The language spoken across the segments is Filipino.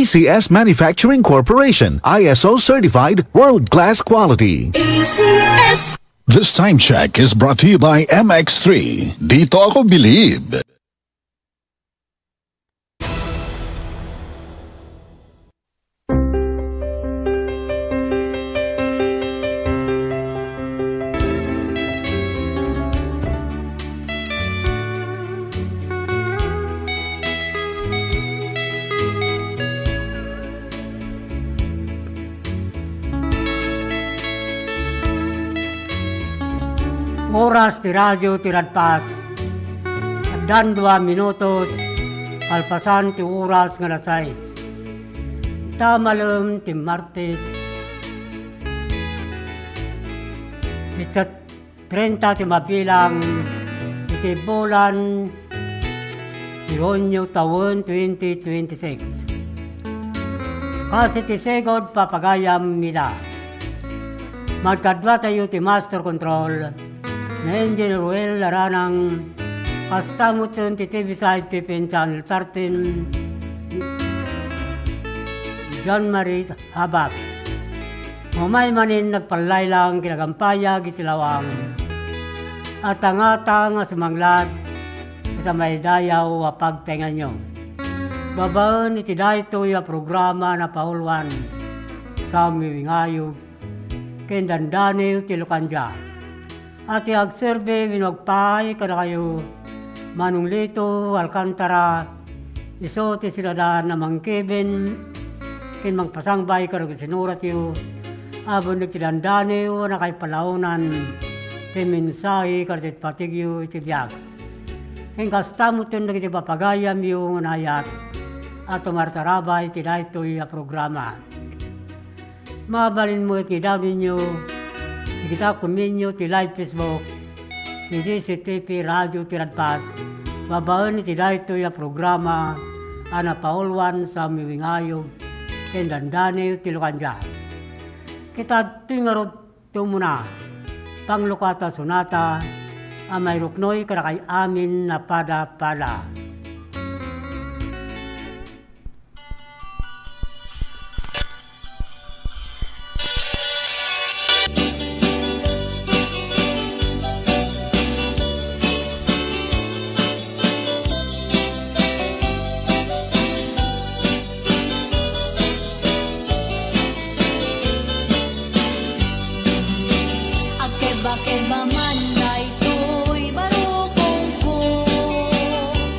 ACS Manufacturing Corporation, ISO certified, world-class quality. ACS. This time check is brought to you by MX3. Dito ako believe. Oras ti radyo ti radpas. Agdan 2 minutos, alpasan ti oras nga alas 6. Tamalem ti Martes. Isa 30 ti mabilang iti bulan ti Hunyo taon 2026. Kasi ti segod papagayam nila. Magkadwa tayo ti Master Control na Engineer Ruel Laranang kastamutin ti TV Side TPN Channel 13 John Marie Habak. Mamay manin nagpalay lang kinagampayag itilawang at ang sumanglat sa may dayaw wapagtengan nyo. Babaon iti dahito yung programa na paulwan sa miwingayog kendandani ti Lucanja. At i-agserbe binagpay kada kayo Manong Lito, Alcantara, iso ti siladaan na mangkibin, kin magpasangbay kada sinurat yu, abon nagtidandani yu na kay palaunan, ti mensahe kada patigyo iti biyag. Kin kastamutin na kiti papagayam yu nayat, at tumartarabay ti dahito yung programa. Mabalin mo iti daw ninyo, kita kuminyo ti live Facebook, ti DCTP Radio Tiradpas, babaon ti dahito yung programa, ana paulwan sa miwingayog, kendandani ti Lucanja. Kita tingarot tumuna, panglukata sunata, amay ruknoy karakay amin na pada-pada. Bakit ba man na ito'y barukong ko?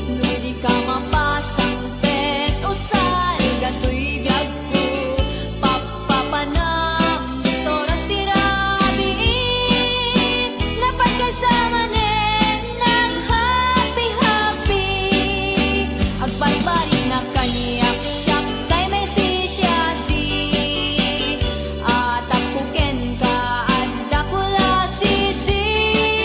Nudi ka mapasang pet o saan gato'y biyag ko? Papapanam, soras tirabi napagkasama nen ng happy-happy. Agbarbarin na kaniyak siyak kay may sisyasi. At apuken ka at dakula sisi.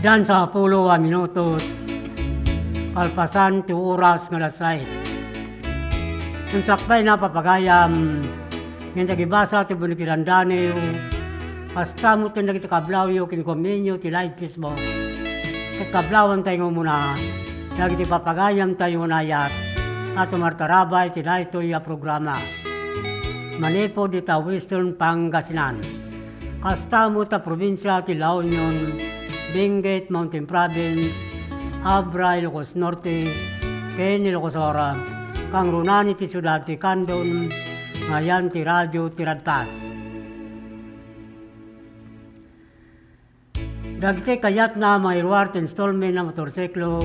Dan sa 10 minutos, kalpasan ti oras nga alas 6. Kung sakbay na papagayam, ngayon nagibasa ti bunikiran Daniel, hasta mo ito nagkitakablaw yung kinikominyo ti live Facebook. Kakablawan tayo muna, nagiti papagayam tayo nayat, at umartarabay ti daytoy a programa. Manipo di ta Western Pangasinan. Hasta mo ta probinsya ti La Union, Benguet, Mountain Province, Abra, Ilocos Norte, Ken, Ilocos Ora, kang runani ti syudad ti Candon, ngayan ti radyo ti Radtas. Dagiti kayat na mairwart installment na motorsiklo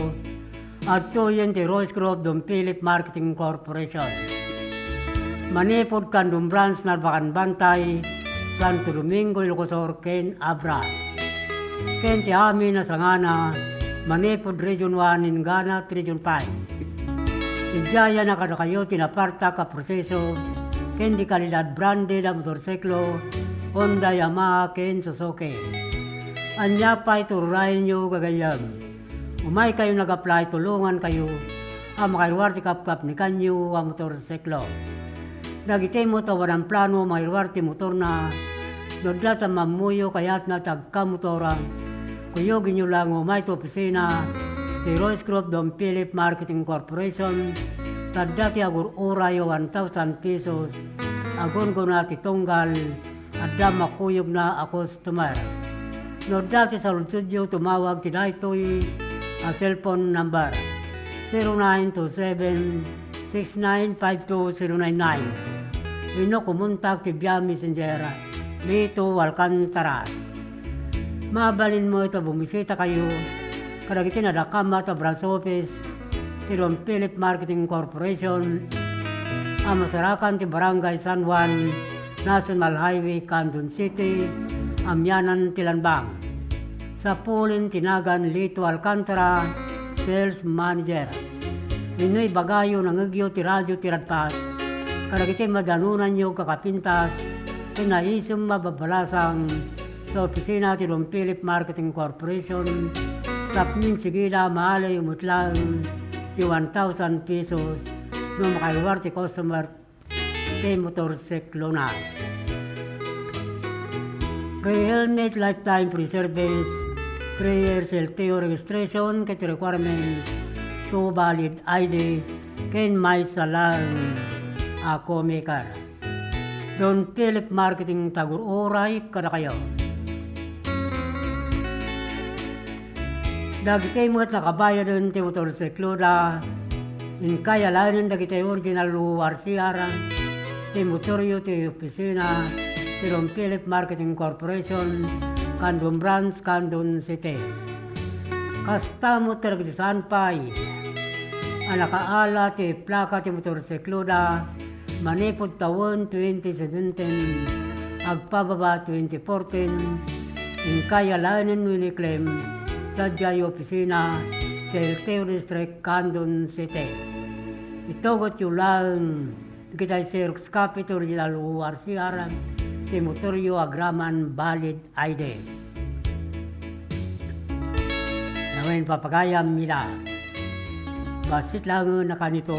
at tuyen ti Royce Grove Dom Philip Marketing Corporation. Manipod Candon Branch na Bakan Bantay, Santo Domingo, Ilocos Sur, Ken, Abra. Ken ti amin na sangana, Manipod Region 1 in Ghana, Region 5. Ijaya na kada kayo tinaparta ka proseso, ken di kalidad branded na motorsiklo, Honda, Yamaha, ken Suzuki. Anya pa iturayin nyo gagayam. Umay kayo nag-apply, tulungan kayo, ang makailwarte kap-kap ni kanyo ang motorsiklo. Dagiti mo tawaran plano, makailwarte motor na, dodlat ang mamuyo kaya't na tagkamotorang, kuyogin nyo lang umay to opisina, ti Royce Grove Dom Philip Marketing Corporation, tadati agur urayo 1,000 pesos, agon ko na titunggal, adda makuyog na customer. No dati sa Lutsudio tumawag ti daytoy a cellphone number 0927-6952-099. Wino kumuntak ti via messenger Lito Alcantara. Mabalin mo ito bumisita kayo kadagiti nadakama ta branch office ti Dom Philip Marketing Corporation ang masarakan ti Barangay San Juan, National Highway, Candon City, Amyanan, Tilanbang. Sa Pulin, Tinagan, Lito Alcantara, Sales Manager. Ninoy bagayo nangagyo ti radyo ti Radtas, kadagiti madanunan nyo kakapintas, tinaisong mababalasang sa opisina ti Dom Philip Marketing Corporation, tapnin sigila maalay umutlang ti 1,000 pesos no makaiwar ti customer ti motorsiklo na. Pre-helmet lifetime free service, pre-years LTO registration, kit requirement to valid ID, ken may salang ako maker. Don Philip Marketing tagur oray kada kayo. Dagiti mo't nakabayad ti motorsiklo da, in kaya lanin dagiti original RCR, ti motoryo ti opisina, ti Dom Philip Marketing Corporation, Candon Branch, Candon City. Kasta mo talaga ti Sanpay, ang nakaala ti plaka ti motorsiklo da, manipod taon 2017, agpababa 2014, in kaya lanin winiklaim, sa Jay Opisina, sa LTO District, Candon City. Itogot yung lang, kita Xerox copy to original RCR, Timotorio Agraman Valid ID. Ngayon papagayam nila. Basit lang na kanito,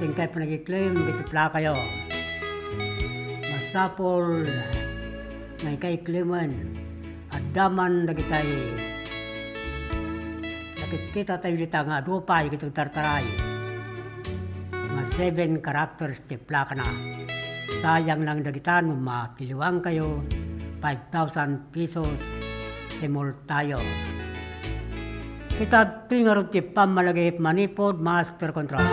tingkay panagiklaim, gitipla kayo. Masapol, ngay kay Clemen, at daman na kitay. Kita tayo dito nga, dupay kitang tartaray. Mga 7 characters ti plaka na. Sayang lang dagitan, mapiliwang kayo, 5,000 pesos, timol tayo. Kita ito nga rin ti pamalagay manipod, master control.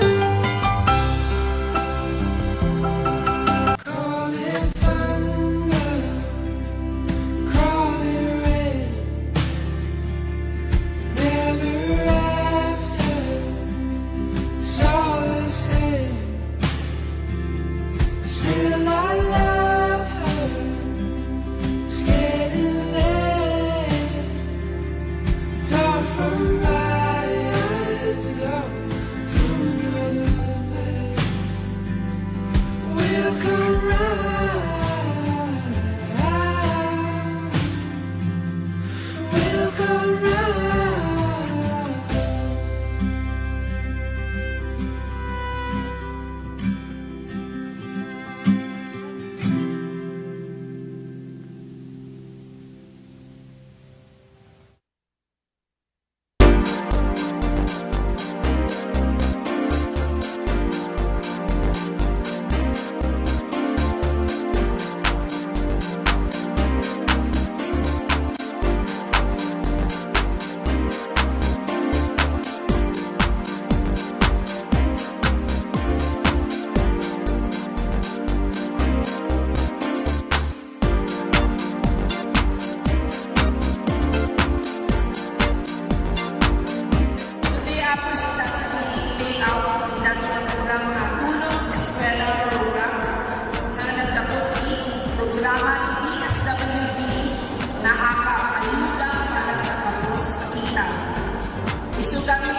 From my eyes, go to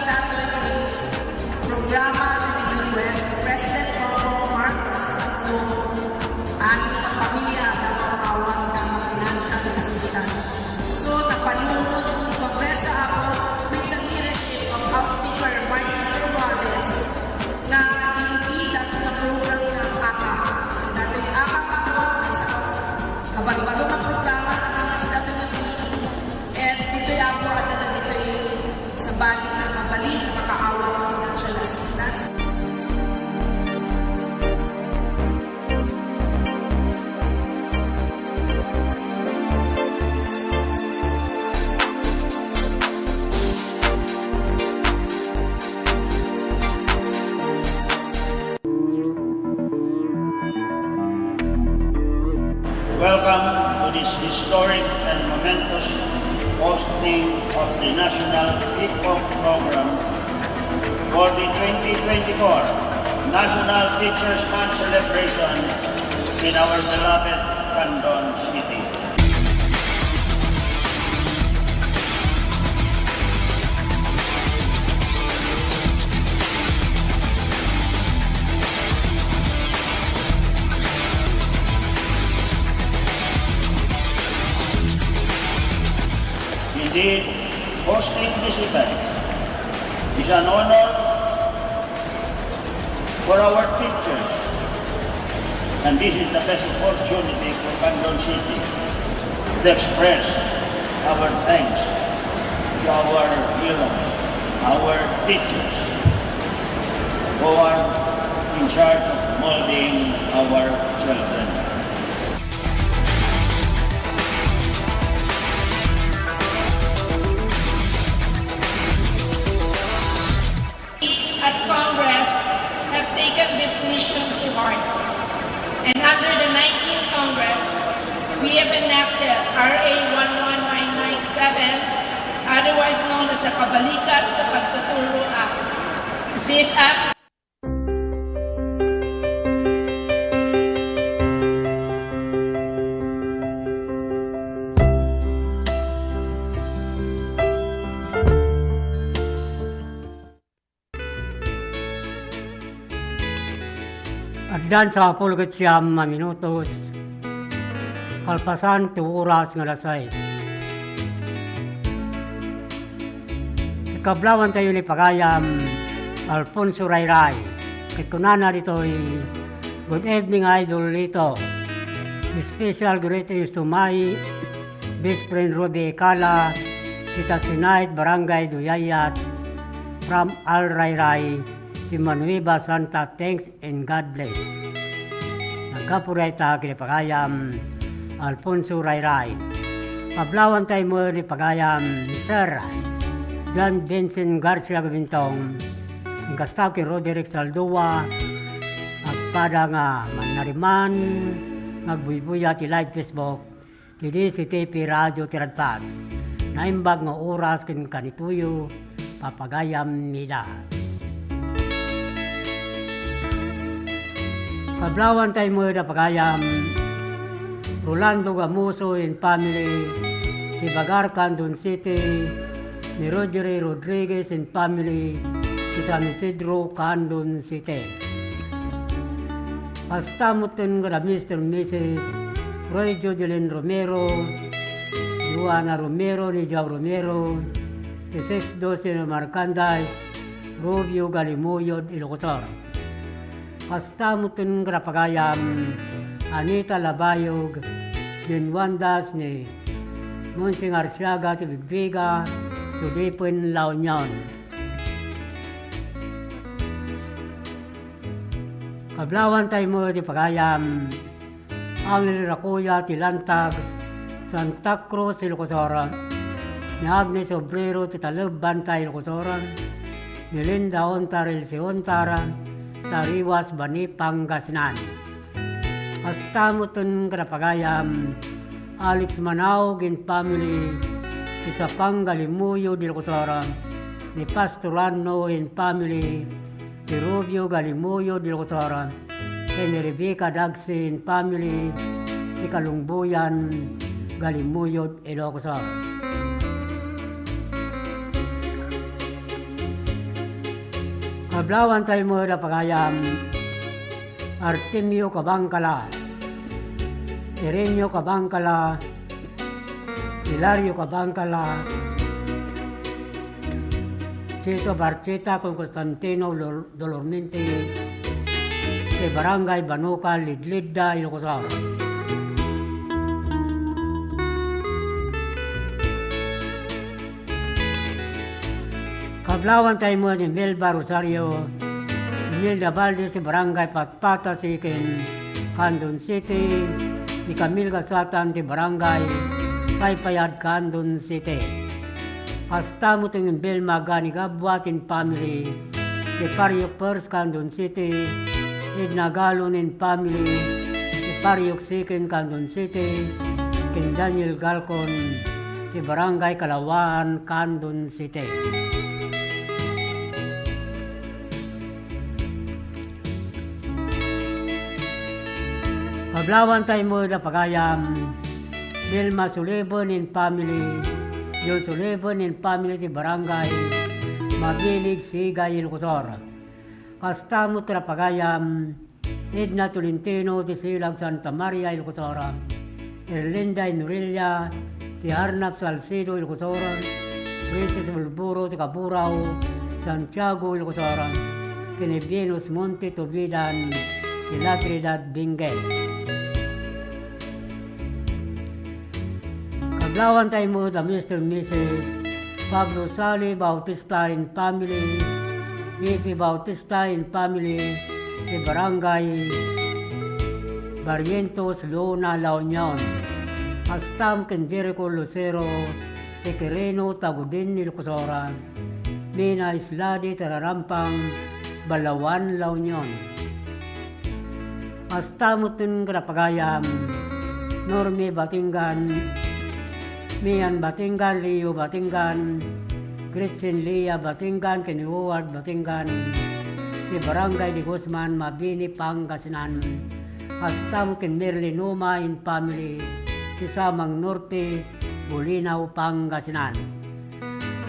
dato'y programa na nag-request ni President Bongbong Marcos at noong aming pamilya na mawawag ng financial assistance. So, napanunod, ipapresa ako with the leadership of House Speaker Martin Romualdez na inigilan na program ng AKAP. So, dato'y AKAP ako, isa kabalo ng programa ng SWD. At dito'y ako at dito'y sa bali na mabalik na makaawa ng financial assistance. Welcome to this historic and momentous hosting of the National Hip-Hop Program for the 2024 National Teachers Month celebration in our beloved Candon City. Indeed, hosting this event is an honor for our teachers, and this is the best opportunity for Candon City to express our thanks to our heroes, our teachers, who are in charge of molding our children. At Congress have taken this mission to heart. And under the 19th Congress, we have enacted RA 11997, otherwise known as the Kabalikat sa Pagtuturo Act. This act Agdan sa 10 minutos, kalpasan ti oras nga lasay. Ikablawan tayo ni Pagayam, Alfonso Rayray. Kitunana dito good evening idol dito. Special greetings to my best friend Ruby Ekala, Tita Sinait, Barangay Duyayat, from Al Rayray, Manuiba Santa, thanks and God bless. Nagkapuray ta kini Pagayam, Alfonso Rayray. Pablawan tayo mo ni Pagayam, Sir John Vincent Garcia Gabintong, ang kastaw kay Roderick Saldua, at pada nga manariman, nagbuibuya ti live Facebook, kini si TP Radio Tiradpas, naimbag nga oras kin kanituyo, Papagayam nila. Pablawan tayo mo na Pagayam, Rolando Gamuso and family, si Bagar Candon City, ni Rogery Rodriguez and family, si San Isidro Candon City. Pastamutin ka na Mr. and Mrs. Roy Jodelyn Romero, Juana Romero, ni Joao Romero, si 612 na Marcanday, Rubio Galimuyod, Ilocosor. Pastamutin ka na Pagayam, Anita Labayog, Jinwandas ni Monsing Arsiaga, Tibigbiga, Sudipin La Union. Kablawan tayo mo di Pagayam, Angel Rakuya, Tilantag, Santa Cruz, Ilocosora, ni Agnes Obrero, Titalab, Bantay, Ilocosora, ni Linda Ontaril, si Ontara, Tariwas, Bani, Pangasinan. Pastamutin ka na Pagayam, Alex Manaug and family, isa pang Galimuyo di Ilocosora, ni Pastorano and family, ni Rubio Galimuyo di Ilocosora, kay ni Rebecca Dagsi and family, ni Kalungbuyan Galimuyo, Ilocosora. Kablawan tayo mo na pagayam Artemio Cabangcala, Ireneo Cabangcala, Hilario Cabangcala, Chito Barcheta con Constantino Dolormente, sa Barangay Banucal, Lidlidda, Ilocos. Kablawan tayo mo ni Melba Rosario, Imelda Valdez, si Barangay Patpata, si Candon City, ni Camille Gasatan, si Barangay Paypayad, Candon City. Hasta mo tingin Belma Gani Gabwatin Family, si Pariok First, Candon City, Edna Galonin Family, si Pariok Second, Candon City, kin Daniel Galcon, si Barangay Kalawaan, Candon City. Kablawan tayo mo na pagayam Vilma Sulebon and Family, John Sulebon and Family si Barangay Mabilig, Sigay, Ilocos. Kasta mo na pagayam Edna Tolentino si Silag, Santa Maria, Ilocos. Erlinda Inurelia si Arnab Salcedo, Ilocos. Princess Bulburo si Caburao, Santiago, Ilocos. Kinibienus Monte Tobidan si La Trinidad, Benguet. Kablawan tayo mo the Mr. and Mrs. Pablo Sali Bautista and Family, Epi Bautista and Family, si Barangay Barrientos, Luna, La Union. Astam ken Jericho Lucero, si Quireno, Tagudin, Ilocos. Mina Isladi, Tararampang, Balawan, La Union. Astamutin Grapagayam, Norme Batingan, Mian Batingan, Leo Batingan, Gretchen Lia Batingan, Kenny Howard Batingan, si Barangay de Guzman, Mabini, Pangasinan. Astamutin Merlin Numa in Family, si Samang Norte, Bulinaw, Pangasinan.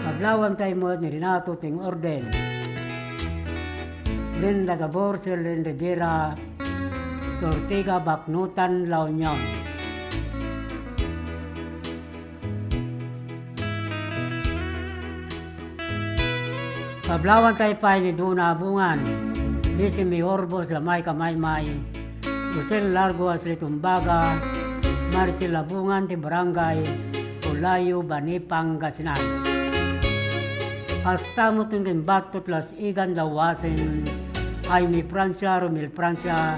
Kablawan tayo mo ni Renato Ting Orden, Linda Tabor, Serlen Rivera, Tortiga, Baknutan, La Union. Kablawan tayo pa ni Duna Bungan, Lisi Orbos, Lamay Kamaymay, Lucel Largo, Aslitumbaga, Marcel Labungan, ti Barangay Ulayo, Bani, Pangasinan. Hasta mo tingin Batot, Las Igan, Lawasin, Jaime Francia, Romil Francia,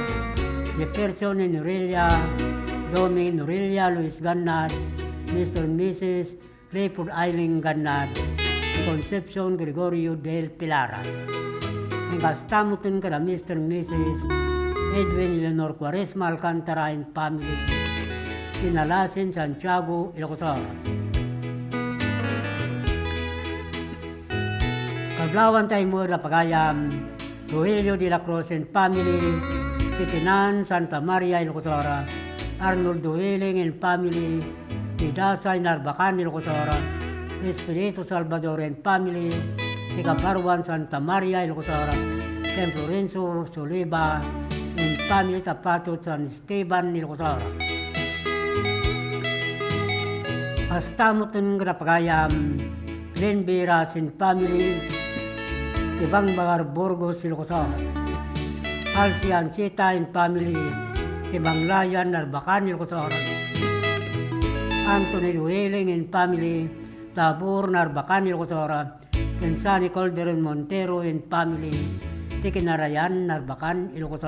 Jefferson Nurelia, Domi Nurelia, Luis Gannad, Mr. and Mrs. Clifford Eiling Gannad, Concepcion Gregorio del Pilar. Nagastamutin ka na Mr. and Mrs. Edwin Leonor Quaresma Alcantara and Family, Sinalasin, Santiago, Ilocos. Kablawan tayo mo na pagayam, Rogelio de la Cruz and Family, Titinan, Santa Maria, Ilocos. Arnold Dueling and Family, Tidasa, Narbacan, Ilocos. Espiritu Salvador and Family, Ticabarwan, Santa Maria, Ilocos. San Florenzo, Soliba and Family, Tapato, San Esteban, Ilocos. Astamutin Grapagayam, Glen Beras and Family, Ibang Bagar Burgos, Ilocos. Alcian Sita and Family, Ibang Layan, Narbacan, Ilocos. Anthony Dueling and Family, Tabor, Narbacan, Ilocos. Kensani Calderon Montero and Family, Tikinarayan, Narbacan, Ilocos.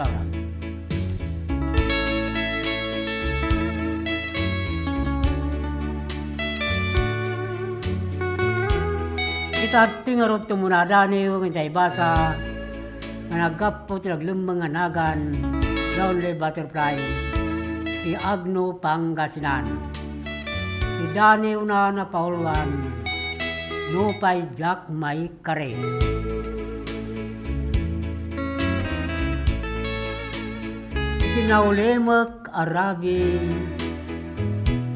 Kita tingarot tumunadani yung intay basa, managap po tilaglumang anagan, Downley Butterfly, si Agno Pangasinan. Si Dani una na Paulwan, Lupay Jack May Kare. Itinaulemak Arabi,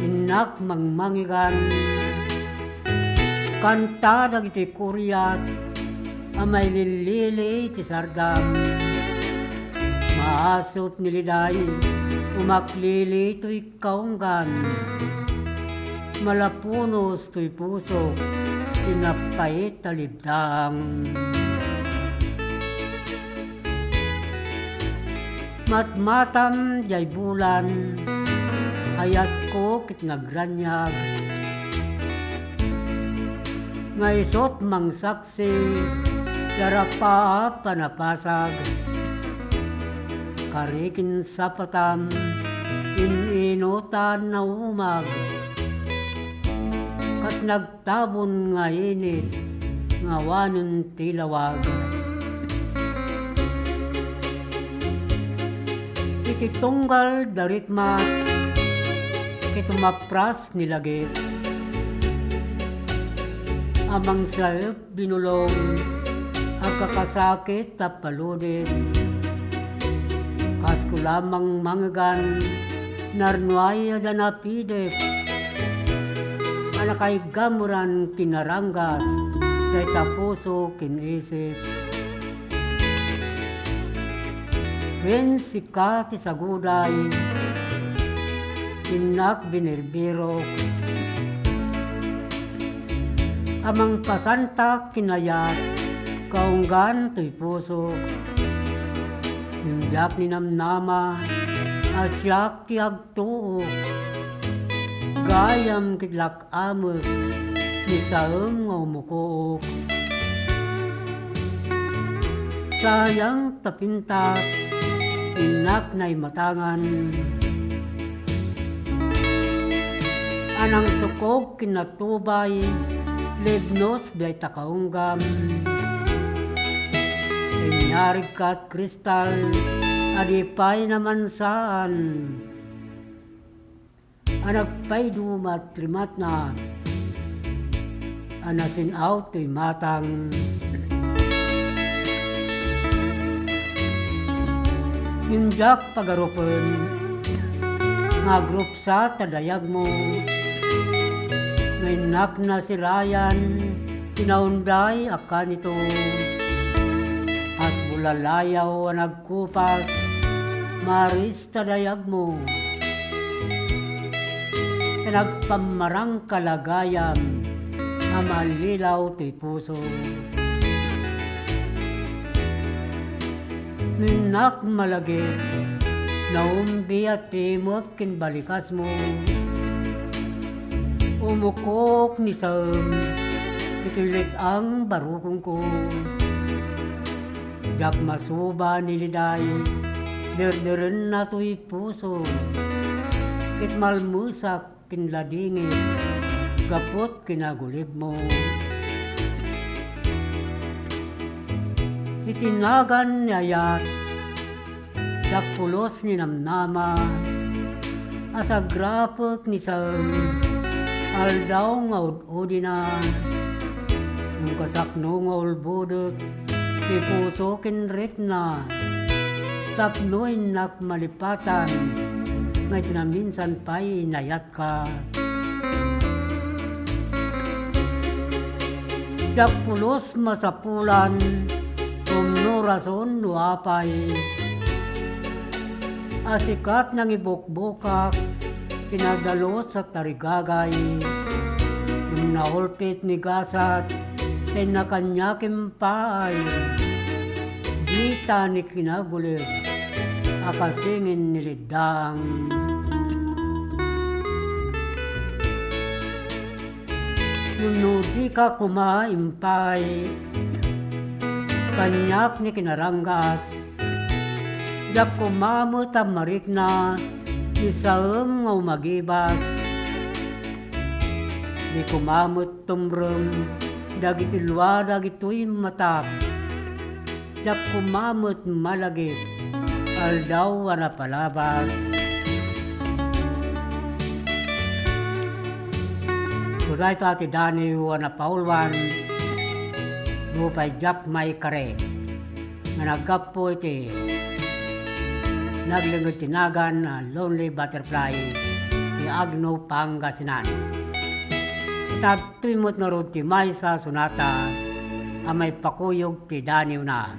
Inak Mangmangigan, Kanta dagiti Kuryat, Amay lilili ti sardam, maasot niliday, umaklili to'y kaunggan. Malapunos to'y puso, pinapait talibdang. Matmatam jay bulan, ayat ko kit nagranyag. Ngaysot mang saksi, darapa panapasag. Karikin sa patam, ininutan na umag. Kat nagtabon nga init, ngawanin tilawag. Ikitunggal daritmat, kitumapras nilagit. Amang sayop binulong, agkakasakit tapaludin. Kasko lamang manggan, narnuay adanapidip. Anakay gamuran kinaranggas, kay tapuso kinisip. Wen sika ti saguday, inak binirbirok. Amang pasanta kinayat, kaunggan to'y puso. Hindak ni namnama, asyak ti agtuok. Gayam kitlak amok, ni saeng umukuok. Sayang tapintas, inak na'y matangan. Anang sukog kinatubay, lebnos day takaunggam. Inyarig kat kristal, adipay naman saan. Anagpay dumat trimat na, anasin out to'y matang. Hindak pagarupan, nga grup sa tadayag mo. Ngainak na si Ryan, tinaunday akan ito. At bulalayaw ang nagkupas, maris tadayag mo. Nagpamarang kalagayam, na malilaw ti puso. Minak malagi, naumbi at timot kinbalikas mo. Umukok ni Sam, itilit ang barukong ko. Jak masuba niliday, derderin na to'y puso. Kit malmusak kinladingit, kapot kinagulib mo. Itinagan ni ayat, dakpulos ni namnama, asagrapok ni Sam, aldaw nga ududi na. Nung kasakno nga ulbudot, ti puso kinrit na, tapnoy nak malipatan, ngay tinaminsan pa'y inayat ka. Dakpulos masapulan, tumno rason nuapay. Asikat ng ibukbukak, kinadalo sa tarigagay. Nung nahulpit ni Gasat, ay nakanyakim paay. Dita ni kinagulit, akasingin nilidang. Nung di ka kumaimpay, kanyak ni kinaranggas, dak kumamot ang marik na, isaeng nga umagibas. Di kumamot tumrem, dagiti luwa dagito'y matap. Dak kumamot malagit, aldaw na palabas. Suday tati dani wana paulwan, lupay jak may kare. Nga nagkapo iti, naglingod tinagan na Lonely Butterfly, ti Agno Pangasinan. Itagtuimot na rod ti Maysa Sonata, amay pakuyog ti daniw na.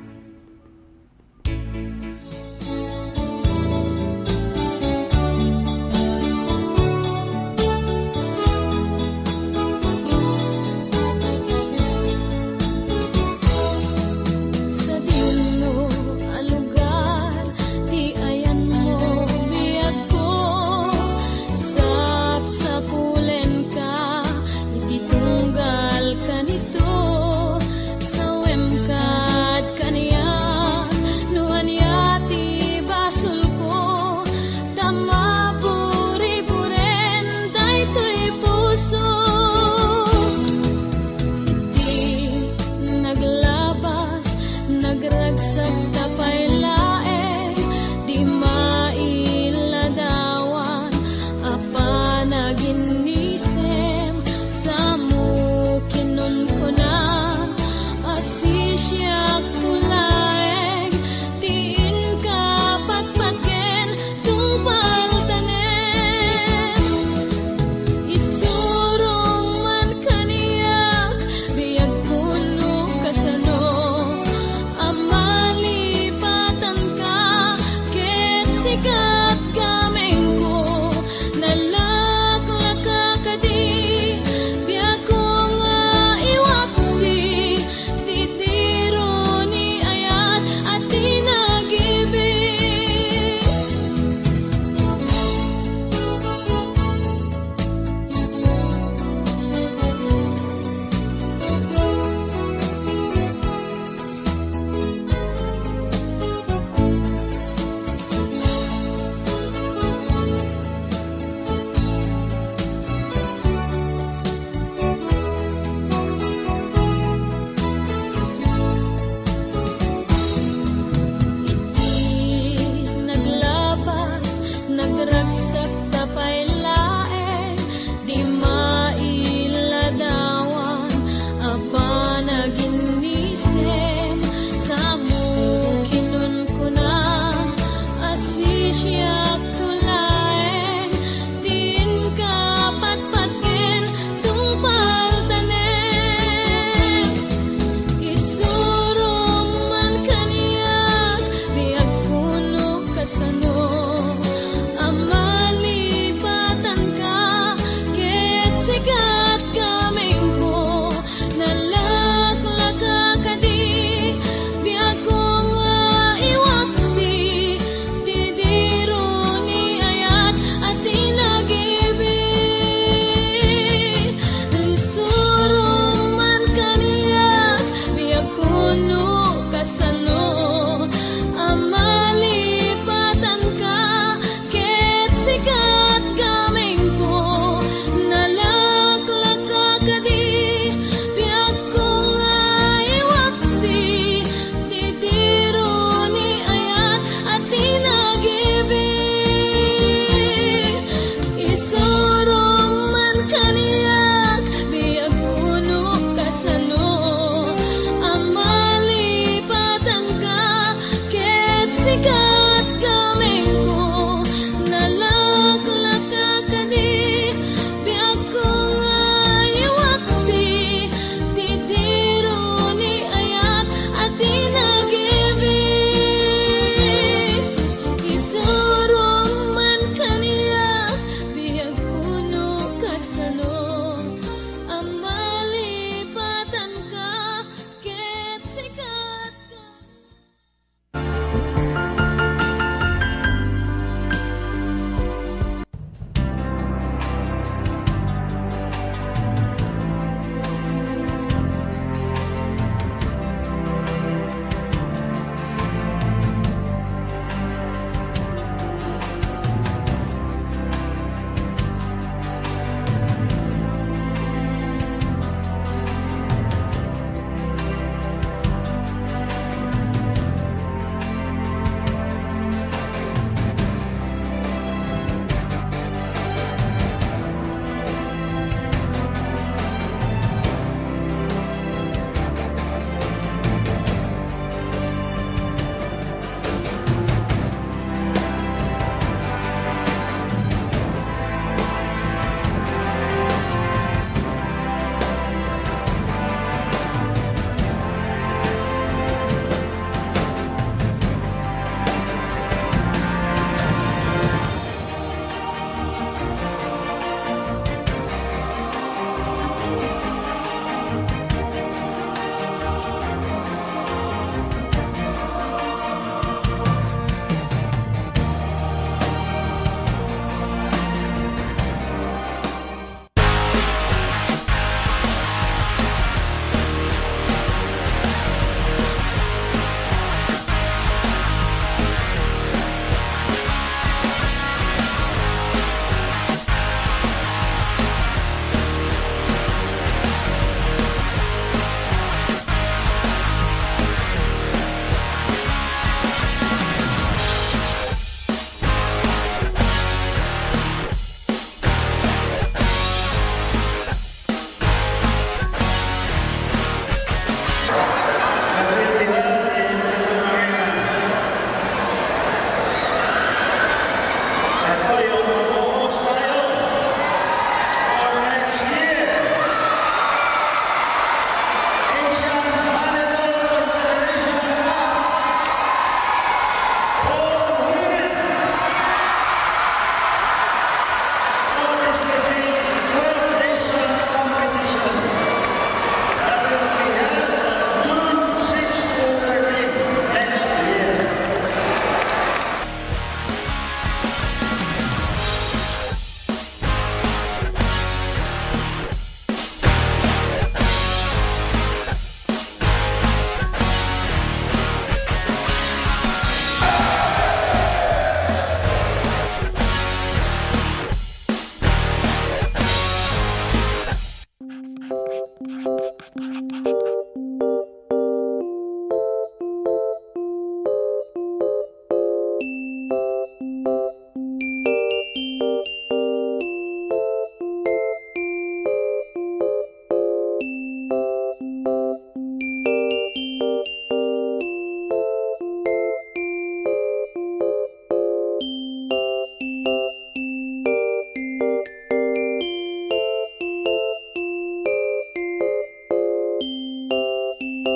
Sa dilo a lugar, di ayan mo biyag ko. Sapsapulen ka, iti tunggal ka nito. Sawem kad kaniya, nuhan yati basul ko. Tama buri-buren, daytoy puso. Di naglabas, nagragsag tapay laeng, di mailadawan, apa naginisem, sa mukinon ko na, asisyak tulaeng, tiin ka patpaken, tungpal tanem. Isurong man kaniyak, biyag puno kasano, amalipat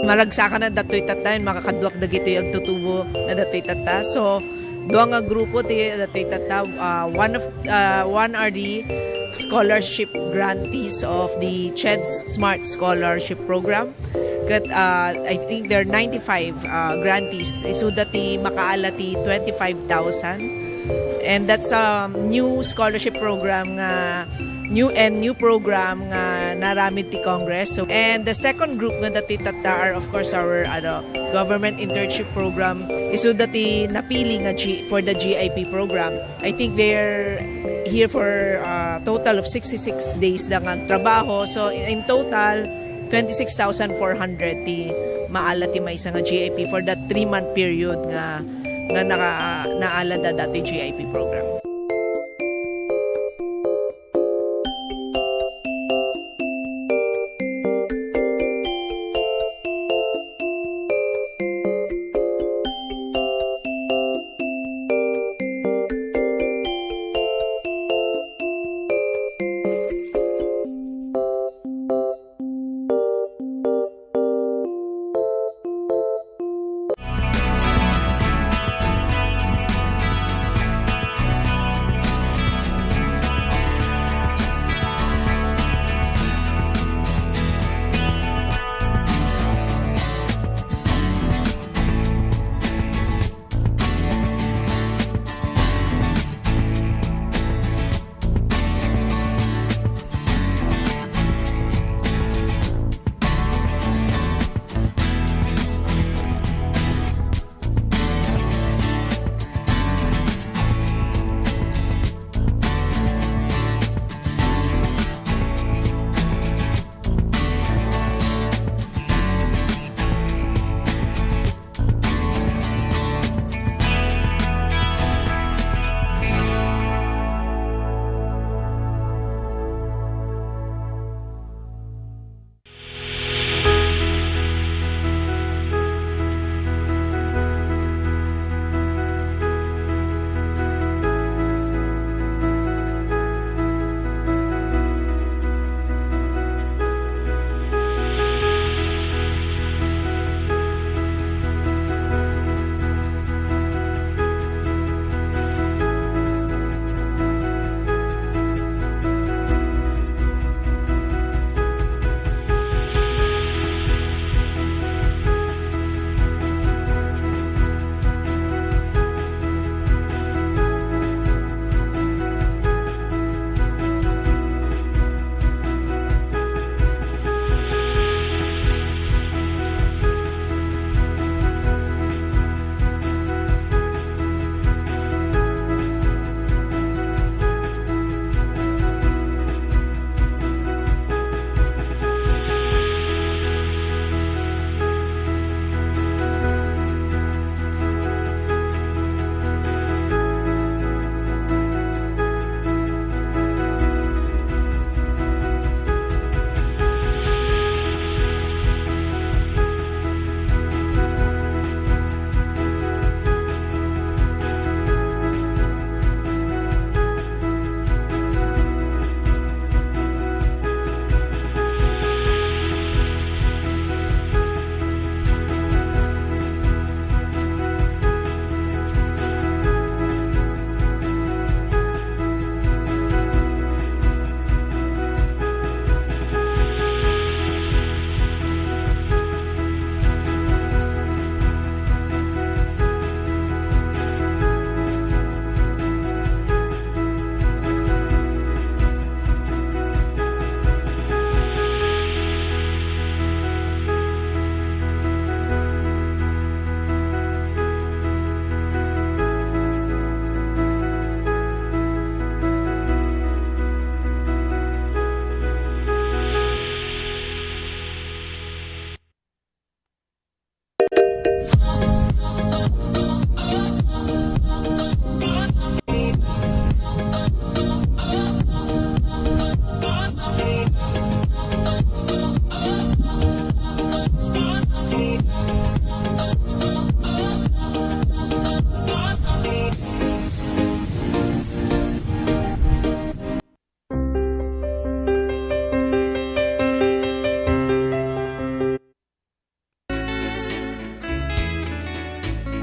maragsakan na datoy tata, makakaduak dagito yung tutubo na datoy tata. So, doang nga grupo ti datoy tata, one are the scholarship grantees of the CHED's Smart Scholarship Program. Kat, I think there are 95 grantees. Isu dati makaalati 25,000. And that's a new scholarship program nga new program nga naramid ti Congress. So, and the second group nga dati tata are of course our government internship program. Isu dati napili nga for the GIP program. I think they're here for a total of 66 days lang ang trabaho. So in total 26,400 ti maala ti may nga GIP for that 3-month period nga naala da dati GIP program.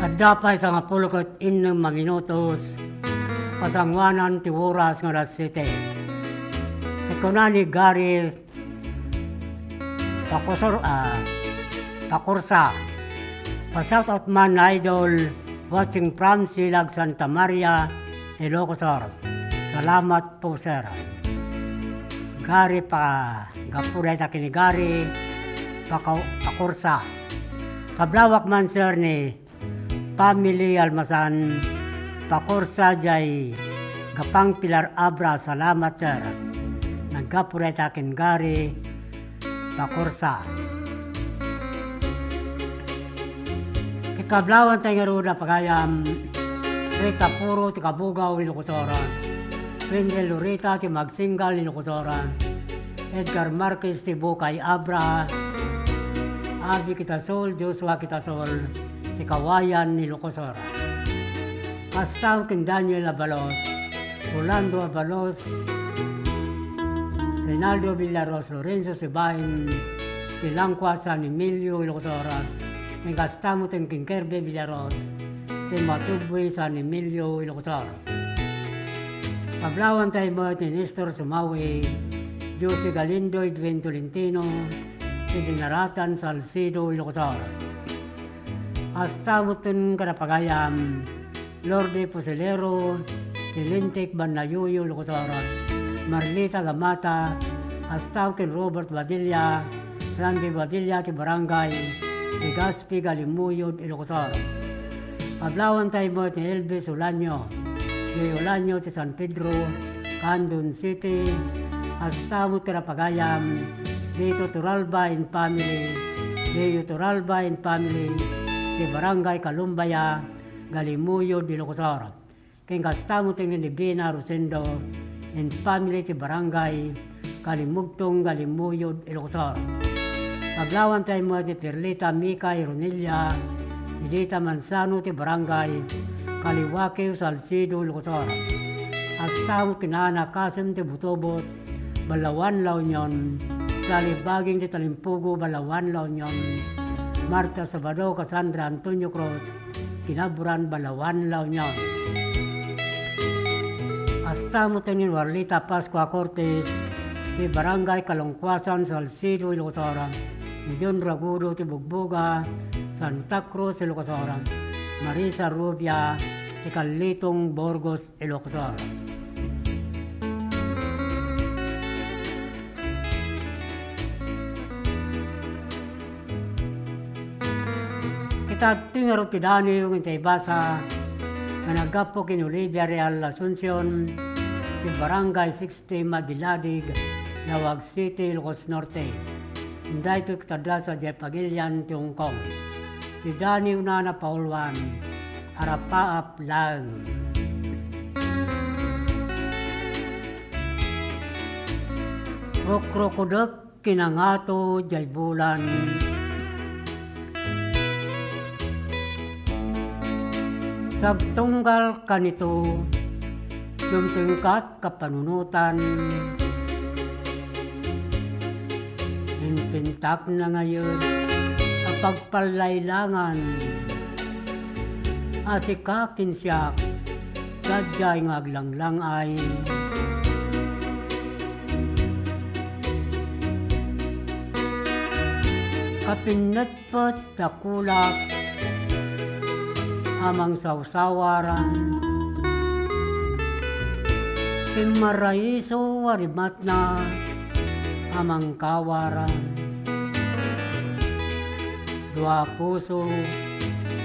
At dapat sa nga pulukot inang minutos pasangwanan ti oras nga alas 7. Ito na ni Gary Pakursa. Pa-shout out man idol watching from Silag Santa Maria, Ilocos Sur. Salamat po sir. Gary Gapuray sa kini Gary Pakursa. Kablawak man sir ni Family Almasan Pakursa jay Gapang Pilar Abra. Salamat sir. Nagkapuray sa akin Gary Pakursa. Kablawan tayo nga ruda pagayam Rita Puro ti Kabugaw Ilocotoran, Wendel Lorita ti Magsingal Ilocotoran, Edgar Marquez ti Bukay Abra, Abi Kitasol, Joshua Kitasol ti Kawayan Ilocosora, Astaw king Daniel Abalos, Orlando Abalos, Reynaldo Villaros, Lorenzo Sibain ti Langkwa San Emilio Ilocosora, Nagastamo ting King Kirby Villaros, ti Matuboy San Emilio Ilocosor. Pablawan tayo mo ti Nestor Sumawi, Jose Galindo Edwin Tolentino, ti Dinaratan Salcido Ilocosor. Astamo tin Karapagayam, Lorde Posilero, ti Lintik Banayuyo Ilocosor, Marlita Gamata, astaw tin Robert Badilla, Randy Badilla ti Barangay, ti Gaspi Galimuyod Ilocosor. Pablawan tayo mo ni Elvis Ulanyo, Joy Ulanyo ti San Pedro, Candon City, Astamo Karapagayam, dito Turalba in Family, Deyo Turalba in Family, ti Barangay Kalumbaya, Galimuyod Ilocosor. King Astamo ti Nibina Rosendo, in Family ti Barangay Kalimugtong Galimuyod Ilocosor. Pablawan tayo mo ni Perlita Mika Ironilla, Idita Mansano ti Barangay Kaliwakiw Salcido Ilocosor. Astaw tinana Kasim ti Butobot, Balawan La Union, Salibaging ti Talimpugo, Balawan La Union, Marta Sabado, Cassandra Antonio Cruz, Kinaburan, Balawan La Union. Astaw mo ni Warlita Pascua Cortes, ti Barangay Kalongkwasan Salcido Ilocosor, ni John Ragudo ti Bugbuga, Santa Cruz Ilocosor, Marisa Rubia ti Kalitong Borgos Ilocosor. Kita tingaro ti Dani yung intay basa na nagapo kin Olivia Real Asuncion ti Barangay 60 Madiladig, Nawag City, Ilocos Norte. Inday ito kitadla sa Jepagilian ti Hong Kong. Ti Dani Unana Paulwan, Arapaap lang. Krokrokodek kinangato jay bulan. Sabtunggal kanito, dumtingkat kapanunutan. Pintak na ngayon ang pagpalaylangan. Asikakin siya, sadya'y ngaglanglang ay. Kapinatpat takulak, amang sawsawaran. Pimaraiso warimat na, amang kawaran. Dua puso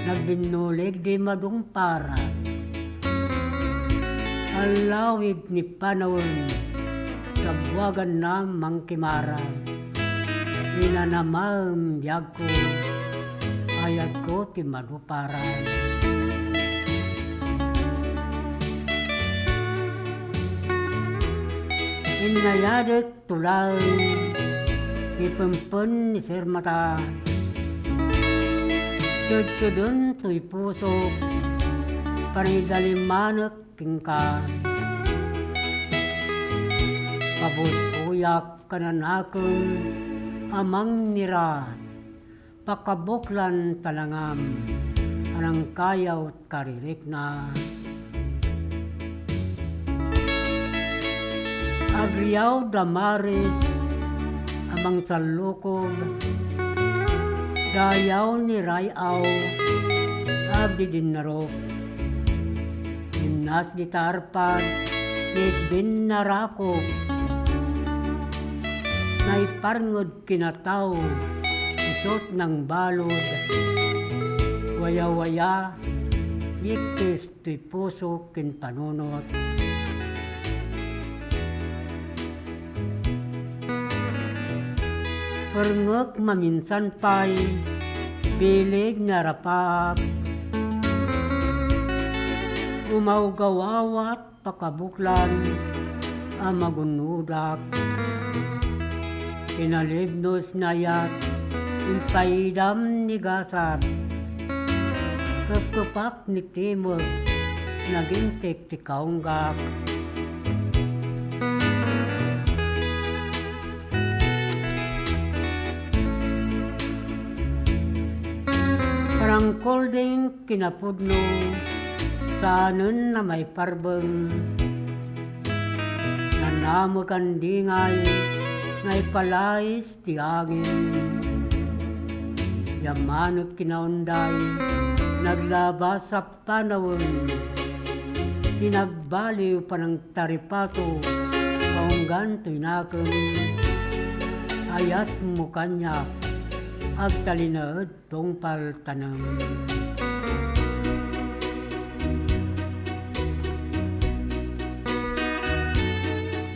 nagbinulig di madumpara, alawid ni panahon sabwagan na mangkimara. Inanamam biyag ko ayat ko ti maduparan. Inayadek tulang ipempun ni Sirmata, sud-sudun tuy puso, panidalimanak tingka. Pabut-uyak kananakon, amang nira, pakabuklan talangam, anang kayaw at karirik na. Agriyaw damaris amang salukog, dayaw ni rayaw abdi din narok. Himnas di tarpad, nit bin narakok, naiparngod kinataw, isot ng balod, waya-waya, yikis ti puso kin panunot. Perngek maminsan pa'y bilig nga rapap, umawgawawat pakabuklan amagunudak, kinalibnos na yat impaidam ni gasat, kapkapak ni timog naging tiktikaunggak. Parang kolding kinapudno sa anon na may parbeng, nanamukan dingay na ipalais ti angin. Yamanot kinaunday, naglabas sa panawon, pinagbaliw pa ng taripato, kaunggan to'y nakeng, ayat mo kanya, agtalinaad tong paltanang.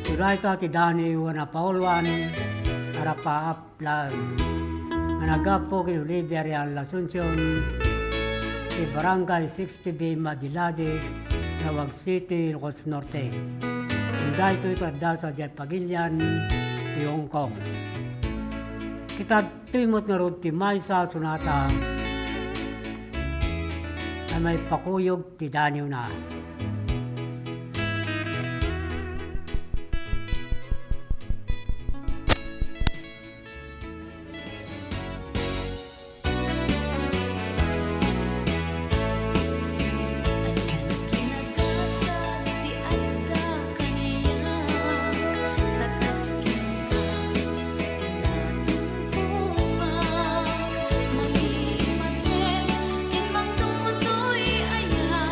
Turay ka ti Dani wana paulwan, arapaaplan, managapo kay Olivia Real Asuncion, si Barangay 60B Madilade, Nawag City, Ilocos Norte. Turay to'y kada sa Pagilian, Hong Kong. Kita timot nga ron ti Maysa Sunata ay may pakuyog ti Daniw na. Mami mate, kimang tumutoy aya,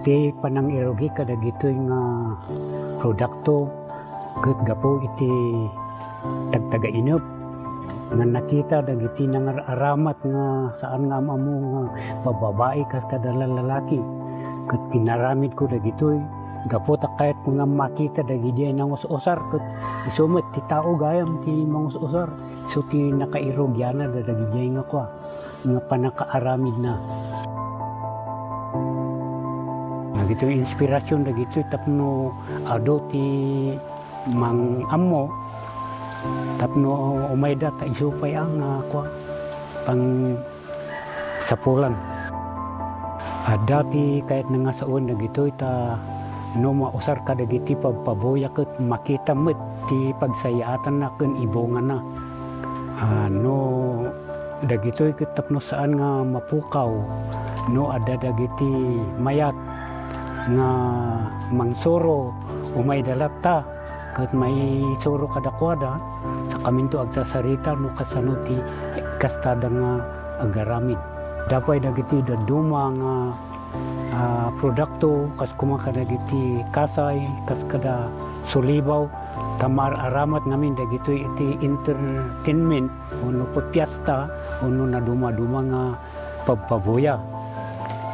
Iti panang irogi kada gito'y nga produkto ket gapo iti tagtaga inop nga nakita dagiti nangaramat nga saan nga amo nga bababae kas kada lalaki ket pinaramid ko dagitoy gapo ta kahit nga makita dagiti nang usar ket isumet ti tao gayam ti mangusar so ti nakairogyana dagiti nga kwa nga panakaaramid na nagito inspirasyon dagito tapno ado ti mang ammo tapno umayda ta isupay ang kwa pang sapulan dati kahit nga saon dagito ta no mausar ka dagiti pagpaboya ket makita met ti pagsayaatan na ken ibongan na no dagito ket tapno saan nga mapukaw no ada dagiti mayat nga mangsoro umay dalata ket may soro kadakwada sa kaminto agsasarita no kasano ti kastada nga agaramid dapay dagiti daduma nga produkto kas kumakada dagiti kasay kas kada sulibaw tamar aramat ngamin dagito iti entertainment uno pagpiesta uno na duma-duma nga pagpaboya